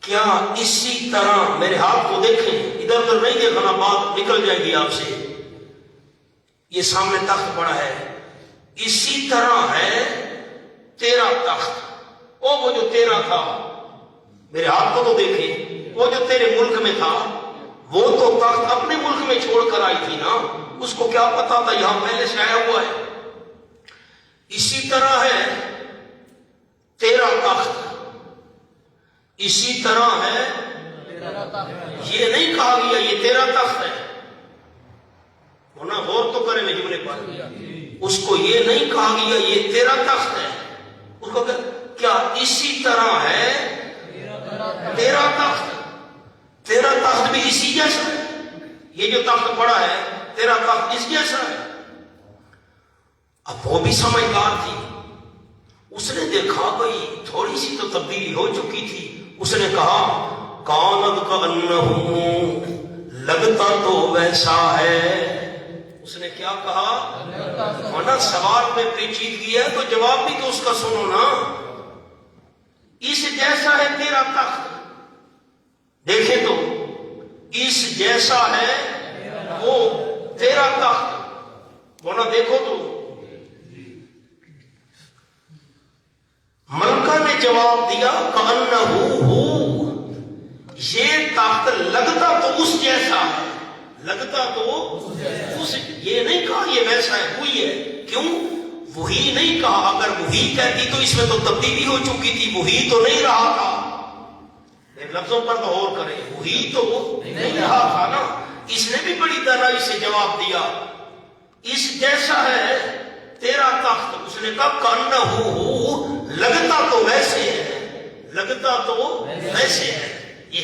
کیا اسی طرح میرے ہاتھ کو دیکھیں, ادھر ادھر نہیں دیکھنا, بات نکل جائے گی آپ سے. یہ سامنے تخت پڑا ہے, اسی طرح ہے تیرا تخت. وہ جو تیرا تھا, میرے ہاتھ کو تو دیکھیں, وہ جو تیرے ملک میں تھا, وہ تو تخت اپنے ملک میں چھوڑ کر آئی تھی نا, اس کو کیا پتا تھا یہاں پہلے سے آیا ہوا ہے. اسی طرح ہے تیرا تخت, اسی طرح ہے. یہ نہیں کہا گیا یہ تیرا تخت ہے, ورنہ غور تو کرے میں جملے پر. اس کو یہ نہیں کہا گیا یہ تیرا تخت ہے, اس کو کیا اسی طرح ہے تیرا تخت. تیرا تخت بھی اسی جیسا ہے, یہ جو تخت پڑا ہے تیرا تخت اس جیسا ہے. اب وہ بھی سمجھدار تھی, اس نے دیکھا بھائی تھوڑی سی تو تبدیلی ہو چکی تھی. اس نے کہا کانت کا انہو, لگتا تو ویسا ہے. اس نے کیا کہا, ورنہ سوال میں پیچیدگی ہے تو جواب بھی تو اس کا سنو نا. اس جیسا ہے تیرا تخت, دیکھیں تو اس جیسا ہے وہ تیرا تخت, ورنہ دیکھو تو. ملکہ نے جواب دیا کأنہو, یہ تخت لگتا تو اس جیسا ہے, لگتا تو اس, یہ نہیں کہا یہ ویسا ہے, وہی ہے. کیوں وہی نہیں کہا؟ اگر وہی کہتی تو اس میں تو تبدیلی ہو چکی تھی, وہی تو نہیں رہا تھا. لفظوں پر تو غور کریں, وہی تو نہیں رہا تھا نا. اس نے بھی بڑی دانائی سے جواب دیا اس جیسا ہے تیرا تخت. اس نے کہا کأنہو, لگتا تو ویسے ہے, لگتا تو ویسے ہے. یہ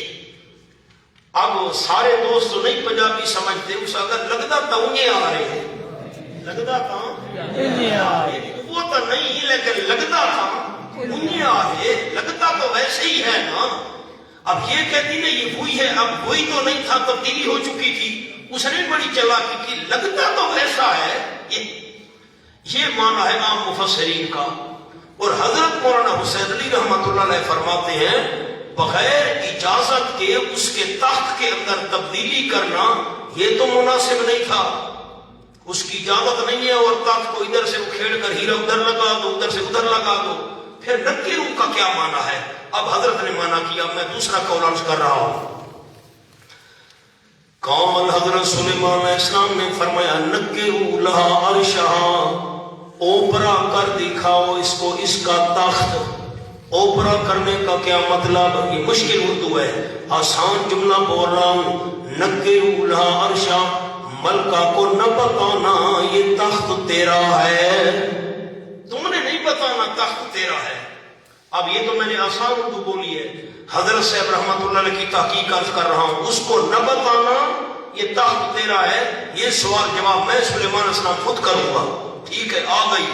اب سارے دوست نہیں پنجابی سمجھتے, اس اگر لگتا تو انہیں آ رہے ہیں, لگتا تھا وہ تو نہیں, لیکن لگتا تھا انہیں آ رہے, لگتا تو ویسے ہی ہے نا. اب یہ کہتی نا یہ وہی ہے, اب وہی تو نہیں تھا, تبدیلی ہو چکی تھی. اس نے بڑی چلاکی کی, لگتا تو ویسا ہے. یہ معنی ہے عام مفسرین کا. اور حضرت مولانا حسین علی رحمۃ اللہ علیہ فرماتے ہیں بغیر اجازت کے اس کے تخت کے اندر تبدیلی کرنا یہ تو مناسب نہیں تھا. اس کی اجازت نہیں ہے اور تخت کو ادھر سے اکھیڑ کر ہیرا ادھر لگا دو, ادھر سے ادھر لگا دو. پھر نکی روح کا کیا معنی ہے؟ اب حضرت نے معنی کیا, میں دوسرا قول عرض کر رہا ہوں. قال حضرت سلیمان علیہ السلام نے فرمایا نکروا لها عرشها, اوپرا کر دکھاؤ اس کو اس کا تخت. اوپرا کرنے کا کیا مطلب؟ یہ مشکل اردو ہے, آسان جملہ بول رہا ہوں. نکروا لها عرشها, ملکہ کو نہ بتانا یہ تخت تیرا ہے, تم نے نہیں بتانا تخت تیرا ہے. اب یہ تو میں نے آسان اردو بولی ہے, حضرت صاحب رحمت اللہ علیہ کی تحقیق عرض کر رہا ہوں. اس کو نہ بتانا یہ تخت تیرا ہے, یہ سوال جواب میں سلیمان علیہ السلام خود کروں گا. ٹھیک ہے, آ گئی.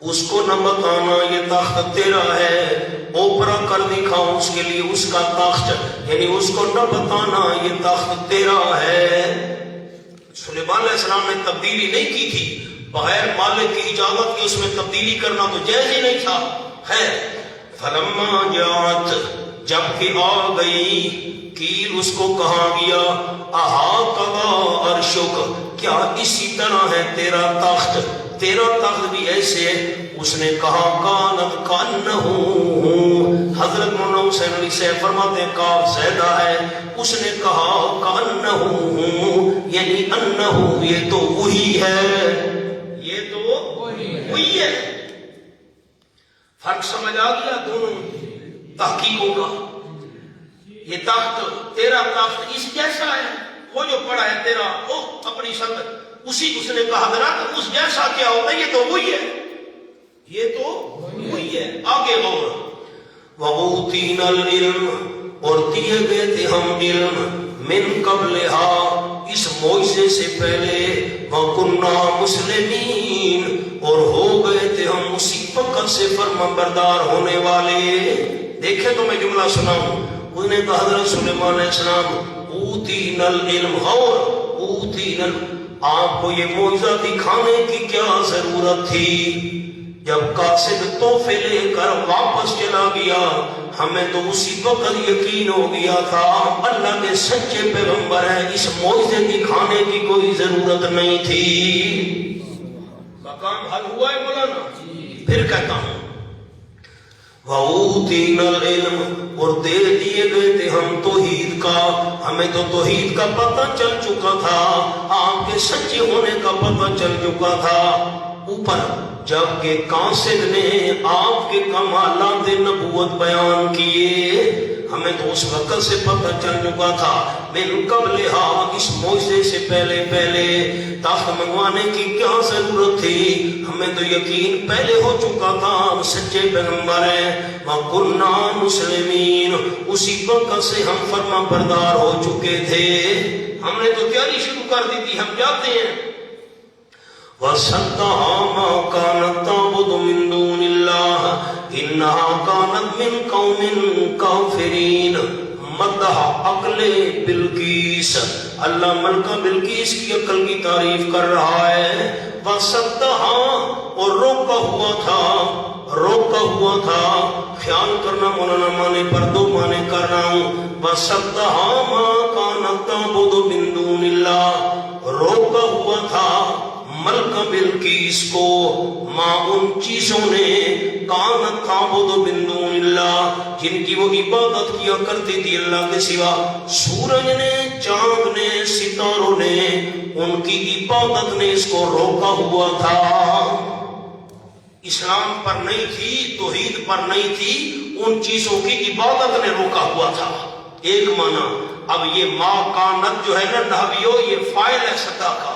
اس کو نہ بتانا یہ تخت تیرا ہے, اوپرا کر دکھاؤ اس کے لیے اس کا تخت, یعنی اس کو نہ بتانا یہ تخت تیرا ہے. سلیمان علیہ السلام نے تبدیلی نہیں کی تھی, بغیر مالک کی اجازت کی اس میں تبدیلی کرنا تو جائز ہی نہیں تھا. ہے فلما جات, جب کہ آ گئی, کیل اس کو کہا گیا احاطہ عرشک, کیا اسی طرح ہے تیرا تخت, تیرا تخت بھی ایسے ہے. اس نے کہا کانت کانہو, حضرت مولانا حسین علی سے فرماتے ہیں کاف زیادہ ہے. اس نے کہا کانہو, یعنی انہو, یہ تو وہی ہے, یہ تو وہی ہے. فرق سمجھ آ گیا دونوں تحقیقوں کا. یہ تخت تیرا تخت اس جیسا ہے, وہ جو پڑا ہے تیرا وہ اپنی شکل اسی. اس نے کہا حضرات اس جیسا کیا ہوتا ہے, یہ تو وہی ہے, یہ تو وہی ہے. آگے غور. وَأُوتِينَا الْعِلْمَ, اور دیے گئے تھے ہم علم, من قبلها, اس معجزے سے پہلے, وَكُنَّا مُسْلِمِينَ, اور ہو گئے تھے ہم اسی وقت سے فرمانبردار ہونے والے. دیکھیں تو میں جملہ سناؤں. انہوں نے کہا حضرت سلیمان علیہ السلام اوتینا العلم, اور اوتینا آپ کو یہ معجزہ دکھانے کی کیا ضرورت تھی؟ جب قاصد تحفے لے کر واپس چلا گیا ہمیں تو اسی وقت یقین ہو گیا تھا اللہ کے سچے پیغمبر ہیں، اس معجزے دکھانے کی کوئی ضرورت نہیں تھی۔ کام حل ہوا ہے مولانا؟ پھر کہتا ہوں وَأُوتِينَا الْعِلْمَ، اور دے دیے گئے تھے ہم توحید کا، ہمیں تو توحید کا پتہ چل چکا تھا، آپ کے سچے ہونے کا پتہ چل چکا تھا۔ اوپر جب کہ قاصد نے آپ کے کمالات نبوت بیان کیے ہمیں تو اس وقت سے پتہ چل چکا تھا، من قبلہا، اس معجزے سے پہلے تخت منگوانے کی کیا ضرورت تھی؟ ہمیں تو یقین پہلے ہو چکا تھا ہم سچے پیغمبر ہیں۔ وَكُنَّا مُسْلِمِينَ، اسی وقت سے ہم فرما بردار ہو چکے تھے، ہم نے تو تیاری شروع کر دی تھی، ہم جاتے ہیں۔ وَصَدَّهَا مَا كَانَتْ تَعْبُدُ مِن دُونِ اللَّهِ إِنَّهَا كَانَتْ مِن قَوْمٍ كَافِرِينَ۔ مدح عقل بلقیس، اللہ ملکہ بلقیس کی عقل کی تعریف کر رہا ہے۔ وَصَدَّهَا، اور روکا ہوا تھا، خیال کرنا مولانا مانے پر دو مانے کر رہا ہوں۔ وَصَدَّهَا مَا كَانَتْ تَعْبُدُ مِن دُونِ اللَّهِ، روکا ہوا تھا ملکہ بلقیس کو ماں ان چیزوں نے کانت تعبد من دون اللہ، جن کی وہ عبادت کیا کرتی تھی اللہ کے سوا۔ سورج نے، چاند نے، ستاروں نے، ان کی عبادت نے اس کو روکا ہوا تھا۔ اسلام پر نہیں تھی، توحید پر نہیں تھی، ان چیزوں کی عبادت نے روکا ہوا تھا، ایک معنی۔ اب یہ ما کانت جو ہے نا نحویو، یہ فاعل ہے صدا کا۔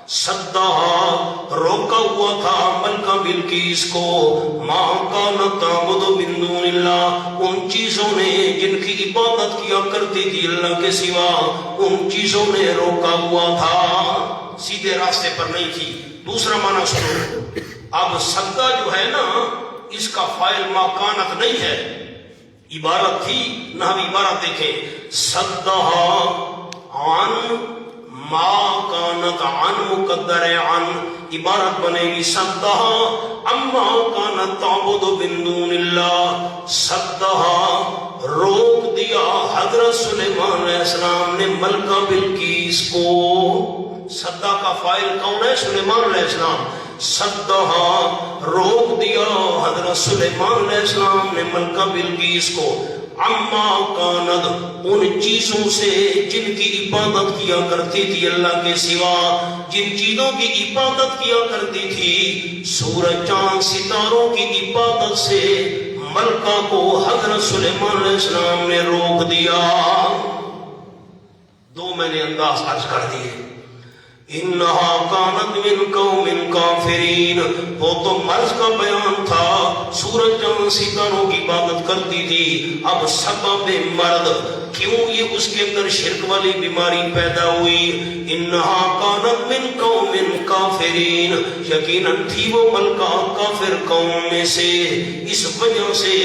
صدّہا، روکا ہوا تھا ملکہ بلقیس کو، ما کانت تعبد من دون اللہ، ان چیزوں نے جن کی عبادت کیا کرتی تھی اللہ کے سوا، ان چیزوں نے روکا ہوا تھا، سیدھے راستے پر نہیں تھی۔ دوسرا معنی سنو، اب صدّہ جو ہے نا اس کا فاعل ما کانت نہیں ہے، عبارت تھی، نحوی عبارت دیکھیں، صدّہا عن ما کانت، عن مقدر عن، عبارت بنے گی صدّہا اما کانت تعبد من دون اللہ۔ صدّہا، روک دیا حضرت سلیمان علیہ السلام نے ملکہ بلقیس کو۔ صدّہ کا فاعل کون ہے؟ سلیمان علیہ السلام۔ صدّہا، روک دیا حضرت سلیمان علیہ السلام نے ملکہ بلقیس کو، اما کانت، ان چیزوں سے جن کی عبادت کیا کرتی تھی اللہ کے سوا، جن چیزوں کی عبادت کیا کرتی تھی، سورج چاند ستاروں کی عبادت سے ملکہ کو حضرت سلیمان علیہ السلام نے روک دیا۔ دو میں نے انداز عرض کر دیے۔ انہا کانت من قوم کافرین، وہ تو مرض کا بیان تھا، سورج چاند ستاروں کی عبادت کرتی تھی، اب سبب مرض کیوں یہ اس کے اندر شرک والی بیماری پیدا ہوئی؟ انہا کانت من قوم کافرین، یقیناً تھی وہ ملکہ کافر قوم میں سے، اس وجہ سے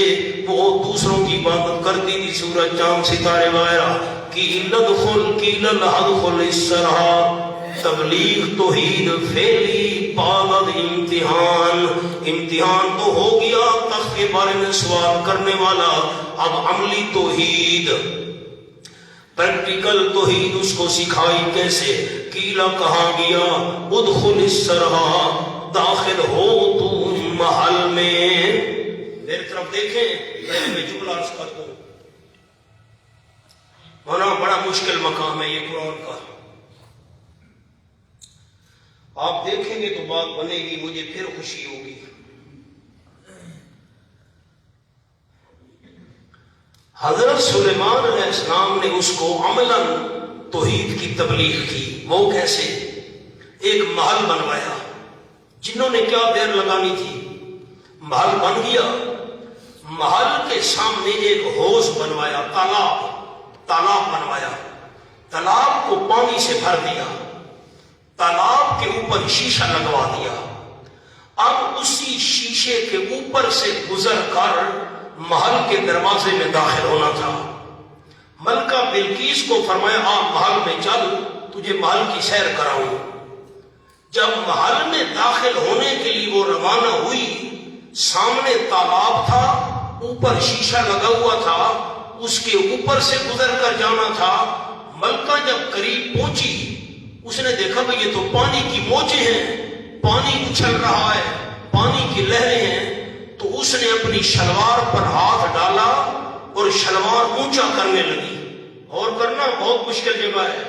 وہ دوسروں کی عبادت کرتی تھی، سورج چاند ستارے وغیرہ۔ قیل ادخل الصرح، تبلیغ توحید فعلی پابند امتحان، امتحان تو ہو گیا تخت کے بارے میں سوال کرنے والا، اب عملی توحید، پریکٹیکل توحید اس کو سکھائی کیسے؟ قیلا کہا گیا ادخل الصرح، داخل ہو تو محل میں۔ میری طرف دیکھیں، میں جملہ عرض کر دوں، وہاں بڑا مشکل مقام ہے یہ قرآن کا، آپ دیکھیں گے تو بات بنے گی، مجھے پھر خوشی ہوگی۔ حضرت سلیمان علیہ السلام نے اس کو عملاً توحید کی تبلیغ کی۔ وہ کیسے؟ ایک محل بنوایا، جنہوں نے کیا دیر لگانی تھی، محل بن گیا، محل کے سامنے ایک حوض بنوایا، تالاب بنوایا، تالاب کو پانی سے بھر دیا، تالاب کے اوپر شیشہ لگوا دیا، اب اسی شیشے کے اوپر سے گزر کر محل کے دروازے میں داخل ہونا تھا۔ ملکہ بلقیس کو فرمایا آپ محل میں چل، تجھے محل کی سیر کراؤں۔ جب محل میں داخل ہونے کے لیے وہ روانہ ہوئی، سامنے تالاب تھا، اوپر شیشہ لگا ہوا تھا، اس کے اوپر سے گزر کر جانا تھا۔ ملکہ جب قریب پہنچی، اس نے دیکھا کہ یہ تو پانی کی موجیں ہیں، پانی اچھل رہا ہے، پانی کی لہریں ہیں، تو اس نے اپنی شلوار پر ہاتھ ڈالا اور شلوار اونچا کرنے لگی۔ اور کرنا بہت مشکل جگہ ہے،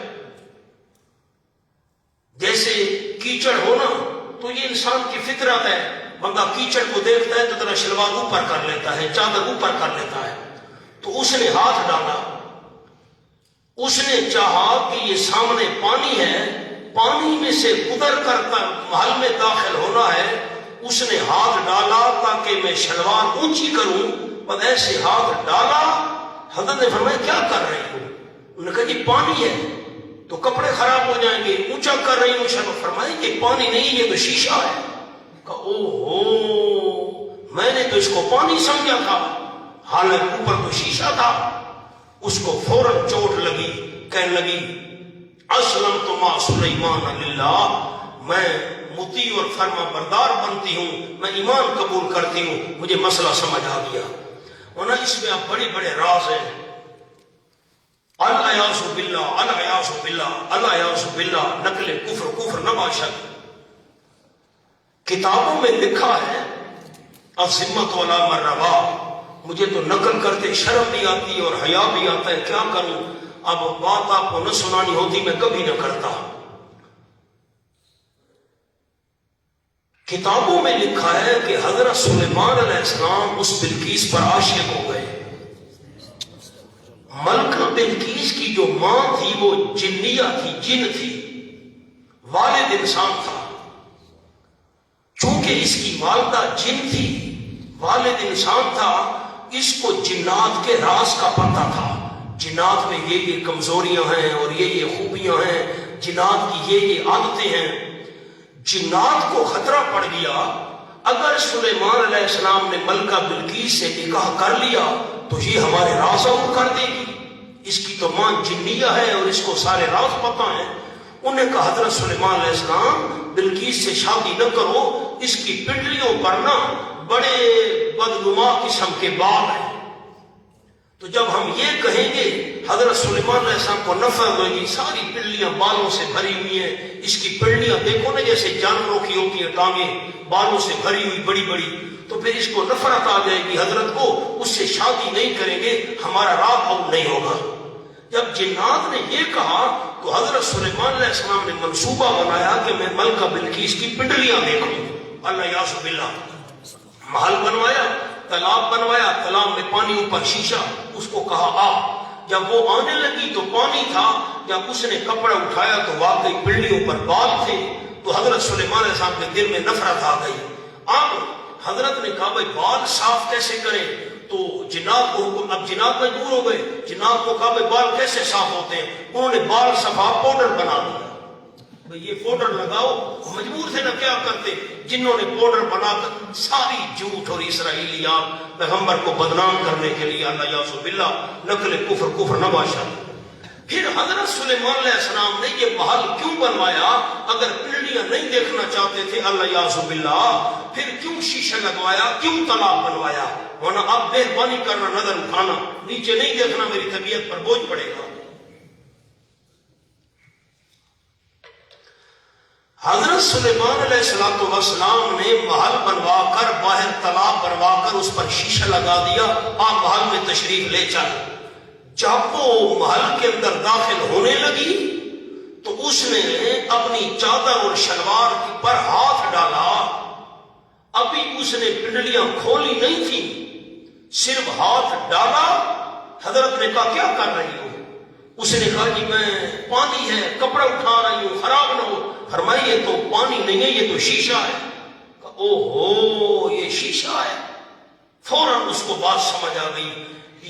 جیسے کیچڑ ہونا تو یہ انسان کی فطرت ہے، بندہ کیچڑ کو دیکھتا ہے تو ذرا شلوار اوپر کر لیتا ہے، چادر اوپر کر لیتا ہے۔ تو اس نے ہاتھ ڈالا، اس نے چاہا کہ یہ سامنے پانی ہے، پانی میں سے گزر کر محل میں داخل ہونا ہے۔ اس نے ہاتھ ڈالا تاکہ میں شلوار اونچی کروں، اور ایسے ہاتھ ڈالا، حضرت نے فرمایا کیا کر رہی ہوں؟ انہوں نے کہا جی پانی ہے تو کپڑے خراب ہو جائیں گے، اونچا کر رہی ہوں۔ شلوار فرمایا کہ پانی نہیں، یہ تو شیشہ ہے۔ کہا او ہو، میں نے تو اس کو پانی سمجھا تھا، حالانکہ اوپر تو شیشہ تھا۔ اس کو فوراً چوٹ لگی، کہنے لگی اسلمت ما سلیمان للہ، میں مطیع اور فرما بردار بنتی ہوں، میں ایمان قبول کرتی ہوں، مجھے مسئلہ سمجھ آ گیا۔ ورنہ اس میں اب بڑے بڑے راز ہیں۔ الیاذ باللہ، الیاذ باللہ، الیاذ باللہ، نقل کفر، کفر نہ باشد۔ کتابوں میں لکھا ہے الذمۃ ولا من روا، مجھے تو نقل کرتے شرم بھی آتی ہے اور حیا بھی آتا ہے، کیا کروں؟ اب بات آپ کو نہ سنانی ہوتی میں کبھی نہ کرتا۔ کتابوں میں لکھا ہے کہ حضرت سلیمان علیہ السلام اس بلقیس پر عاشق ہو گئے۔ ملکہ بلقیس کی جو ماں تھی وہ جنیہ تھی، جن تھی، والد انسان تھا۔ چونکہ اس کی والدہ جن تھی، والد انسان تھا، اس کو جنات کے راز کا پتہ تھا۔ جنات میں یہ کمزوریاں ہیں اور یہ خوبیاں ہیں، جنات کی یہ عادتیں ہیں۔ جنات کو خطرہ پڑ گیا اگر سلیمان علیہ السلام نے ملکہ بلقیس سے نکاح کر لیا تو یہ ہمارے راز عور کر دے گی، اس کی تو ماں جنیہ ہے اور اس کو سارے راز پتہ ہیں۔ انہیں کہا حضرت سلیمان علیہ السلام بلقیس سے شادی نہ کرو، اس کی پنڈلیوں پر نہ بڑے بدنما قسم کے بال ہیں۔ تو جب ہم یہ کہیں گے حضرت سلیمان علیہ السلام کو نفرت ہوگی، ساری پنڈلیاں بالوں سے بھری ہوئی ہیں، اس کی پنڈلیاں دیکھو نا جیسے جانوروں کی ہوتی ہیں، ٹانگیں بالوں سے بھری ہوئی بڑی بڑی، تو پھر اس کو نفرت آ جائے گی حضرت کو، اس سے شادی نہیں کریں گے، ہمارا راز عور نہیں ہوگا۔ جب جنات نے یہ کہا تو حضرت سلیمان علیہ السلام نے منصوبہ بنایا کہ میں ملکہ بلقیس کی پنڈلیاں دیکھوں۔ اللہ یعص باللہ، محل بنوایا، تالاب بنوایا، تالاب میں پانی اوپر شیشہ، اس کو کہا آ۔ جب وہ آنے لگی تو پانی تھا، جب اس نے کپڑا اٹھایا تو واقعی پنڈلیوں پر بال تھے، تو حضرت سلیمان علیہ السلام کے دل میں نفرت آ گئی۔ اب حضرت نے کہا بھائی بال صاف کیسے کریں؟ تو جنات کو حکم، اب جنات مجبور ہو گئے، جنات کو کہا بھائی بال کیسے صاف ہوتے ہیں؟ انہوں نے بال صفا پاؤڈر بنا دیا، بھائی یہ پاؤڈر لگاؤ، مجبور تھے نہ کیا کرتے، جنہوں نے پاؤڈر بنا کر ساری جھوٹ اور اسرائیلیات پیغمبر کو بدنام کرنے کے لیے، اللہ یعص باللہ، نقل کفر، کفر نہ باشد۔ پھر حضرت سلیمان علیہ السلام نے یہ محل کیوں بنوایا؟ اگر پنڈلیاں نہیں دیکھنا چاہتے تھے، اللہ یعص باللہ، پھر کیوں شیشہ لگوایا، کیوں تالاب بنوایا؟ ورنہ اب مہربانی کرنا نظر اٹھانا، نیچے نہیں دیکھنا، میری طبیعت پر بوجھ پڑے گا۔ حضرت سلیمان علیہ السلام نے محل بنوا کر، باہر تالاب بنوا کر اس پر شیشہ لگا دیا، آپ محل میں تشریف لے چل۔ جب وہ محل کے اندر داخل ہونے لگی تو اس نے اپنی چادر اور شلوار پر ہاتھ ڈالا، ابھی اس نے پنڈلیاں کھولی نہیں تھی، صرف ہاتھ ڈالا۔ حضرت نے کہا کیا کر رہی ہو؟ اس نے کہا جی میں پانی ہے، کپڑا اٹھا رہی ہوں، خراب نہ ہو۔ فرمایا یہ تو پانی نہیں ہے، یہ تو شیشہ ہے۔ او ہو، یہ شیشہ ہے۔ فوراً اس کو بات سمجھ آ گئی،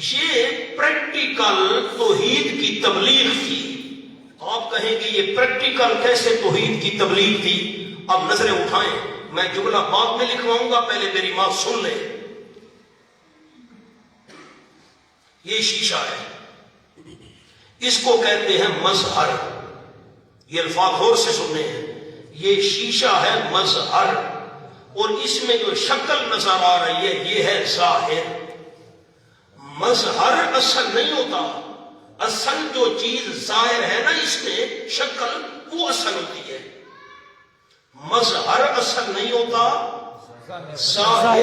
یہ پریکٹیکل توحید کی تبلیغ تھی۔ آپ کہیں گے یہ پریکٹیکل کیسے توحید کی تبلیغ تھی؟ اب نظریں اٹھائیں، میں جملہ بعد میں لکھواؤں گا، پہلے میری بات سن لیں۔ یہ شیشہ ہے، اس کو کہتے ہیں مظہر۔ یہ الفاظ غور سے سننے ہیں، یہ شیشہ ہے مظہر، اور اس میں جو شکل نظر آ رہی ہے یہ ہے ظاہر۔ مظہر اصل نہیں ہوتا، اصل جو چیز ظاہر ہے نا اس میں شکل، وہ اصل ہوتی ہے۔ مظہر اصل نہیں ہوتا، ظاہر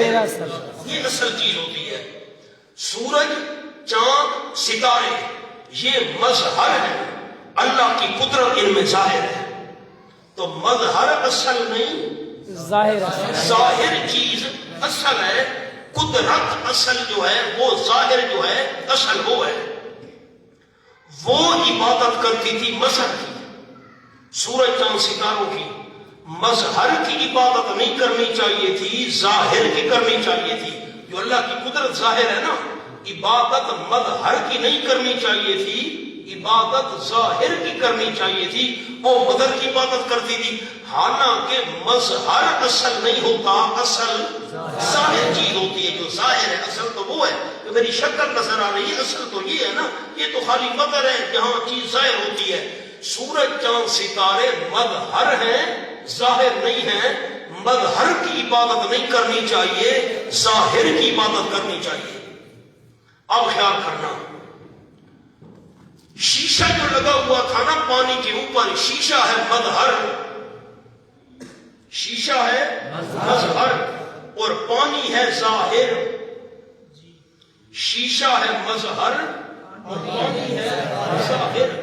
یہ اصل چیز ہوتی ہے۔ سورج، چاند، ستارے یہ مظہر ہے، اللہ کی قدرت ان میں ظاہر ہے۔ تو مظہر اصل نہیں، ظاہر چیز اصل ہے۔ قدرت اصل جو ہے وہ ظاہر جو ہے اصل وہ ہے۔ وہ عبادت کرتی تھی مظہر کی، سورج چاند ستاروں کی۔ مظہر کی عبادت نہیں کرنی چاہیے تھی، ظاہر کی کرنی چاہیے تھی۔ جو اللہ کی قدرت ظاہر ہے نا، عبادت مظہر کی نہیں کرنی چاہیے تھی، عبادت ظاہر کی کرنی چاہیے تھی۔ وہ مظہر کی عبادت کرتی تھی، حالانکہ مظہر اصل نہیں ہوتا، اصل ظاہر چیز ہوتی ہے۔ جو ظاہر ہے اصل تو وہ ہے، کہ میری شکل نظر آ رہی ہے، اصل تو یہ ہے نا، یہ تو خالی مظہر ہے جہاں چیز ظاہر ہوتی ہے۔ سورج چاند ستارے مظہر ہیں، ظاہر نہیں ہیں۔ مظہر کی عبادت نہیں کرنی چاہیے، ظاہر کی عبادت کرنی چاہیے۔ اب خیال کرنا، شیشہ جو لگا ہوا تھا نا پانی کے اوپر، شیشہ ہے مظہر، شیشہ ہے مظہر، اور پانی ہے ظاہر۔ شیشہ ہے مظہر اور پانی ہے ظاہر۔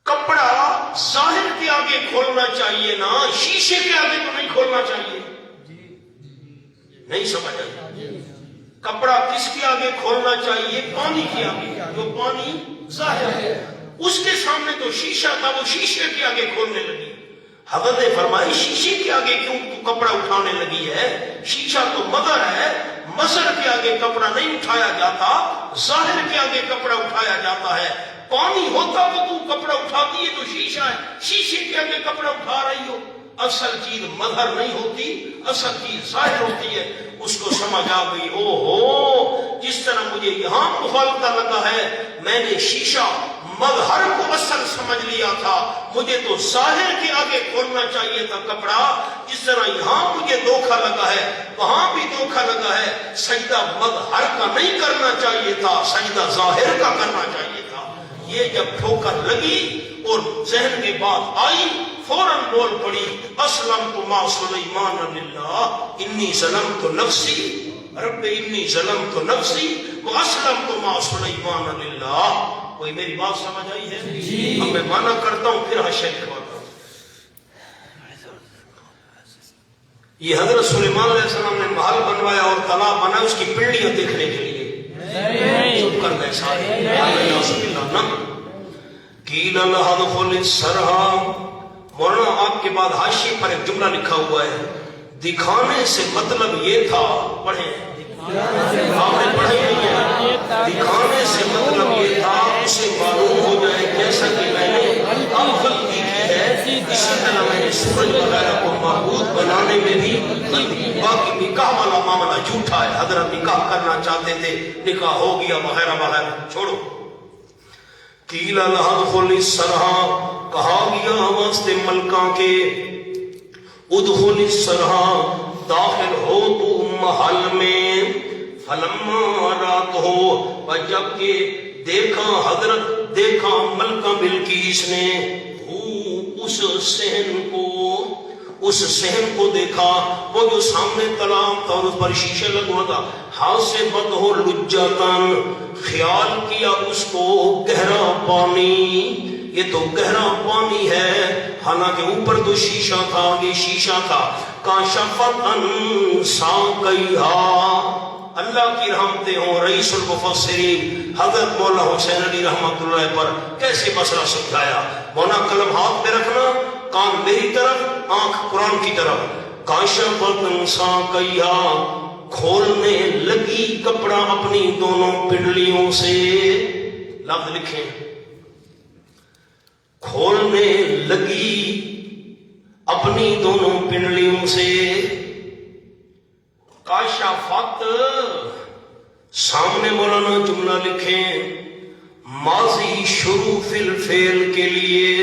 کپڑا ظاہر کے آگے کھولنا چاہیے نا، شیشے کے آگے تو نہیں کھولنا چاہیے۔ نہیں سمجھ آئی؟ کپڑا کس کے آگے کھولنا چاہیے؟ پانی کے آگے، جو پانی ظاہر ہے اس کے سامنے تو شیشہ تھا، وہ شیشے کے آگے کھولنے لگی۔ حضرت نے فرمائی شیشے کے آگے کیوں تو کپڑا اٹھانے لگی ہے؟ شیشہ تو مظہر ہے، مظہر کے آگے کپڑا نہیں اٹھایا جاتا، ظاہر کے آگے کپڑا اٹھایا جاتا ہے۔ پانی ہوتا تو کپڑا اٹھاتی ہے تو شیشہ ہے، شیشے کے آگے کپڑا اٹھا رہی ہو۔ اصل چیز مظہر نہیں ہوتی، اصل چیز ظاہر ہوتی ہے۔ اس کو سمجھ آ گئی، او ہو، جس طرح مجھے یہاں مغالطہ لگا ہے، میں نے شیشہ مظہر کو اصل سمجھ لیا تھا، مجھے تو ظاہر کے آگے کھولنا چاہیے تھا کپڑا۔ جس طرح یہاں مجھے دھوکہ لگا ہے، وہاں بھی دھوکہ لگا ہے۔ سجدہ مظہر کا نہیں کرنا چاہیے تھا، سجدہ ظاہر کا کرنا چاہیے تھا۔ یہ جب ٹھوکر لگی اور ذہن میں بات آئی، فوراً بول پڑی، اسلمت مع سلیمان للہ انی ظلمت نفسی، رب انی ظلمت نفسی واسلمت مع سلیمان للہ۔ کوئی میری بات سمجھ آئی ہے؟ اب میں مانا کرتا ہوں پھر حاشیہ لکھواتا ہوں۔ یہ حضرت سلیمان علیہ السلام نے محل بنوایا اور تالاب بنایا اس کی پنڈلیاں دیکھنے کے لیے، چپ کر گئے سارے۔ قیل لها ادخل السرح، مولانا آپ کے بعد حاشیے پر ایک جملہ لکھا ہوا ہے، دکھانے سے مطلب یہ تھا، پڑھیں آپ نے پڑھے نہیں ہے، دکھانے سے مطلب یہ تھا اسے معلوم ہو جائے، جیسا کہ میں نے اب غلطی کی ہے اسی طرح میں نے سورج وغیرہ کو معبود بنانے میں بھی غلطی۔ باقی نکاح والا معاملہ جھوٹا ہے، حضرت نکاح کرنا چاہتے تھے، نکاح ہو گیا وغیرہ وغیرہ، چھوڑو۔ قیل لها ادخل السرح، کہا گیا واسطے ملکاں کے، ادخل السرح، داخل ہو تو محل میں، فلما رات ہو، اور جب کہ دیکھا حضرت، دیکھا ملکہ بلقیس نے، اس صحن کو دیکھا، وہ جو سامنے تالاب تھا اور اس پر شیشہ لگا تھا، ہاتھ سے بد ہو لجتن، خیال کیا اس کو گہرا پانی، یہ تو گہرا پانی ہے، حالانکہ اوپر تو شیشہ تھا، یہ شیشہ تھا۔ کاشفت عن ساقیہا، اللہ کی رحمتیں ہوں رئیس المفسرین حضرت مولا حسین علی رحمت اللہ پر، کیسے مسئلہ سمجھایا۔ مولا قلم ہاتھ پہ رکھنا، کان میری طرف، آنکھ قرآن کی طرف۔ کاشفت عن ساقیہا، کھولنے لگی کپڑا اپنی دونوں پنڈلیوں سے، لفظ لکھیں، کھولنے لگی اپنی دونوں پنڈلیوں سے۔ کاشفت، سامنے مولانا جملہ لکھیں، ماضی شروع فی الفعل کے لیے،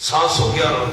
711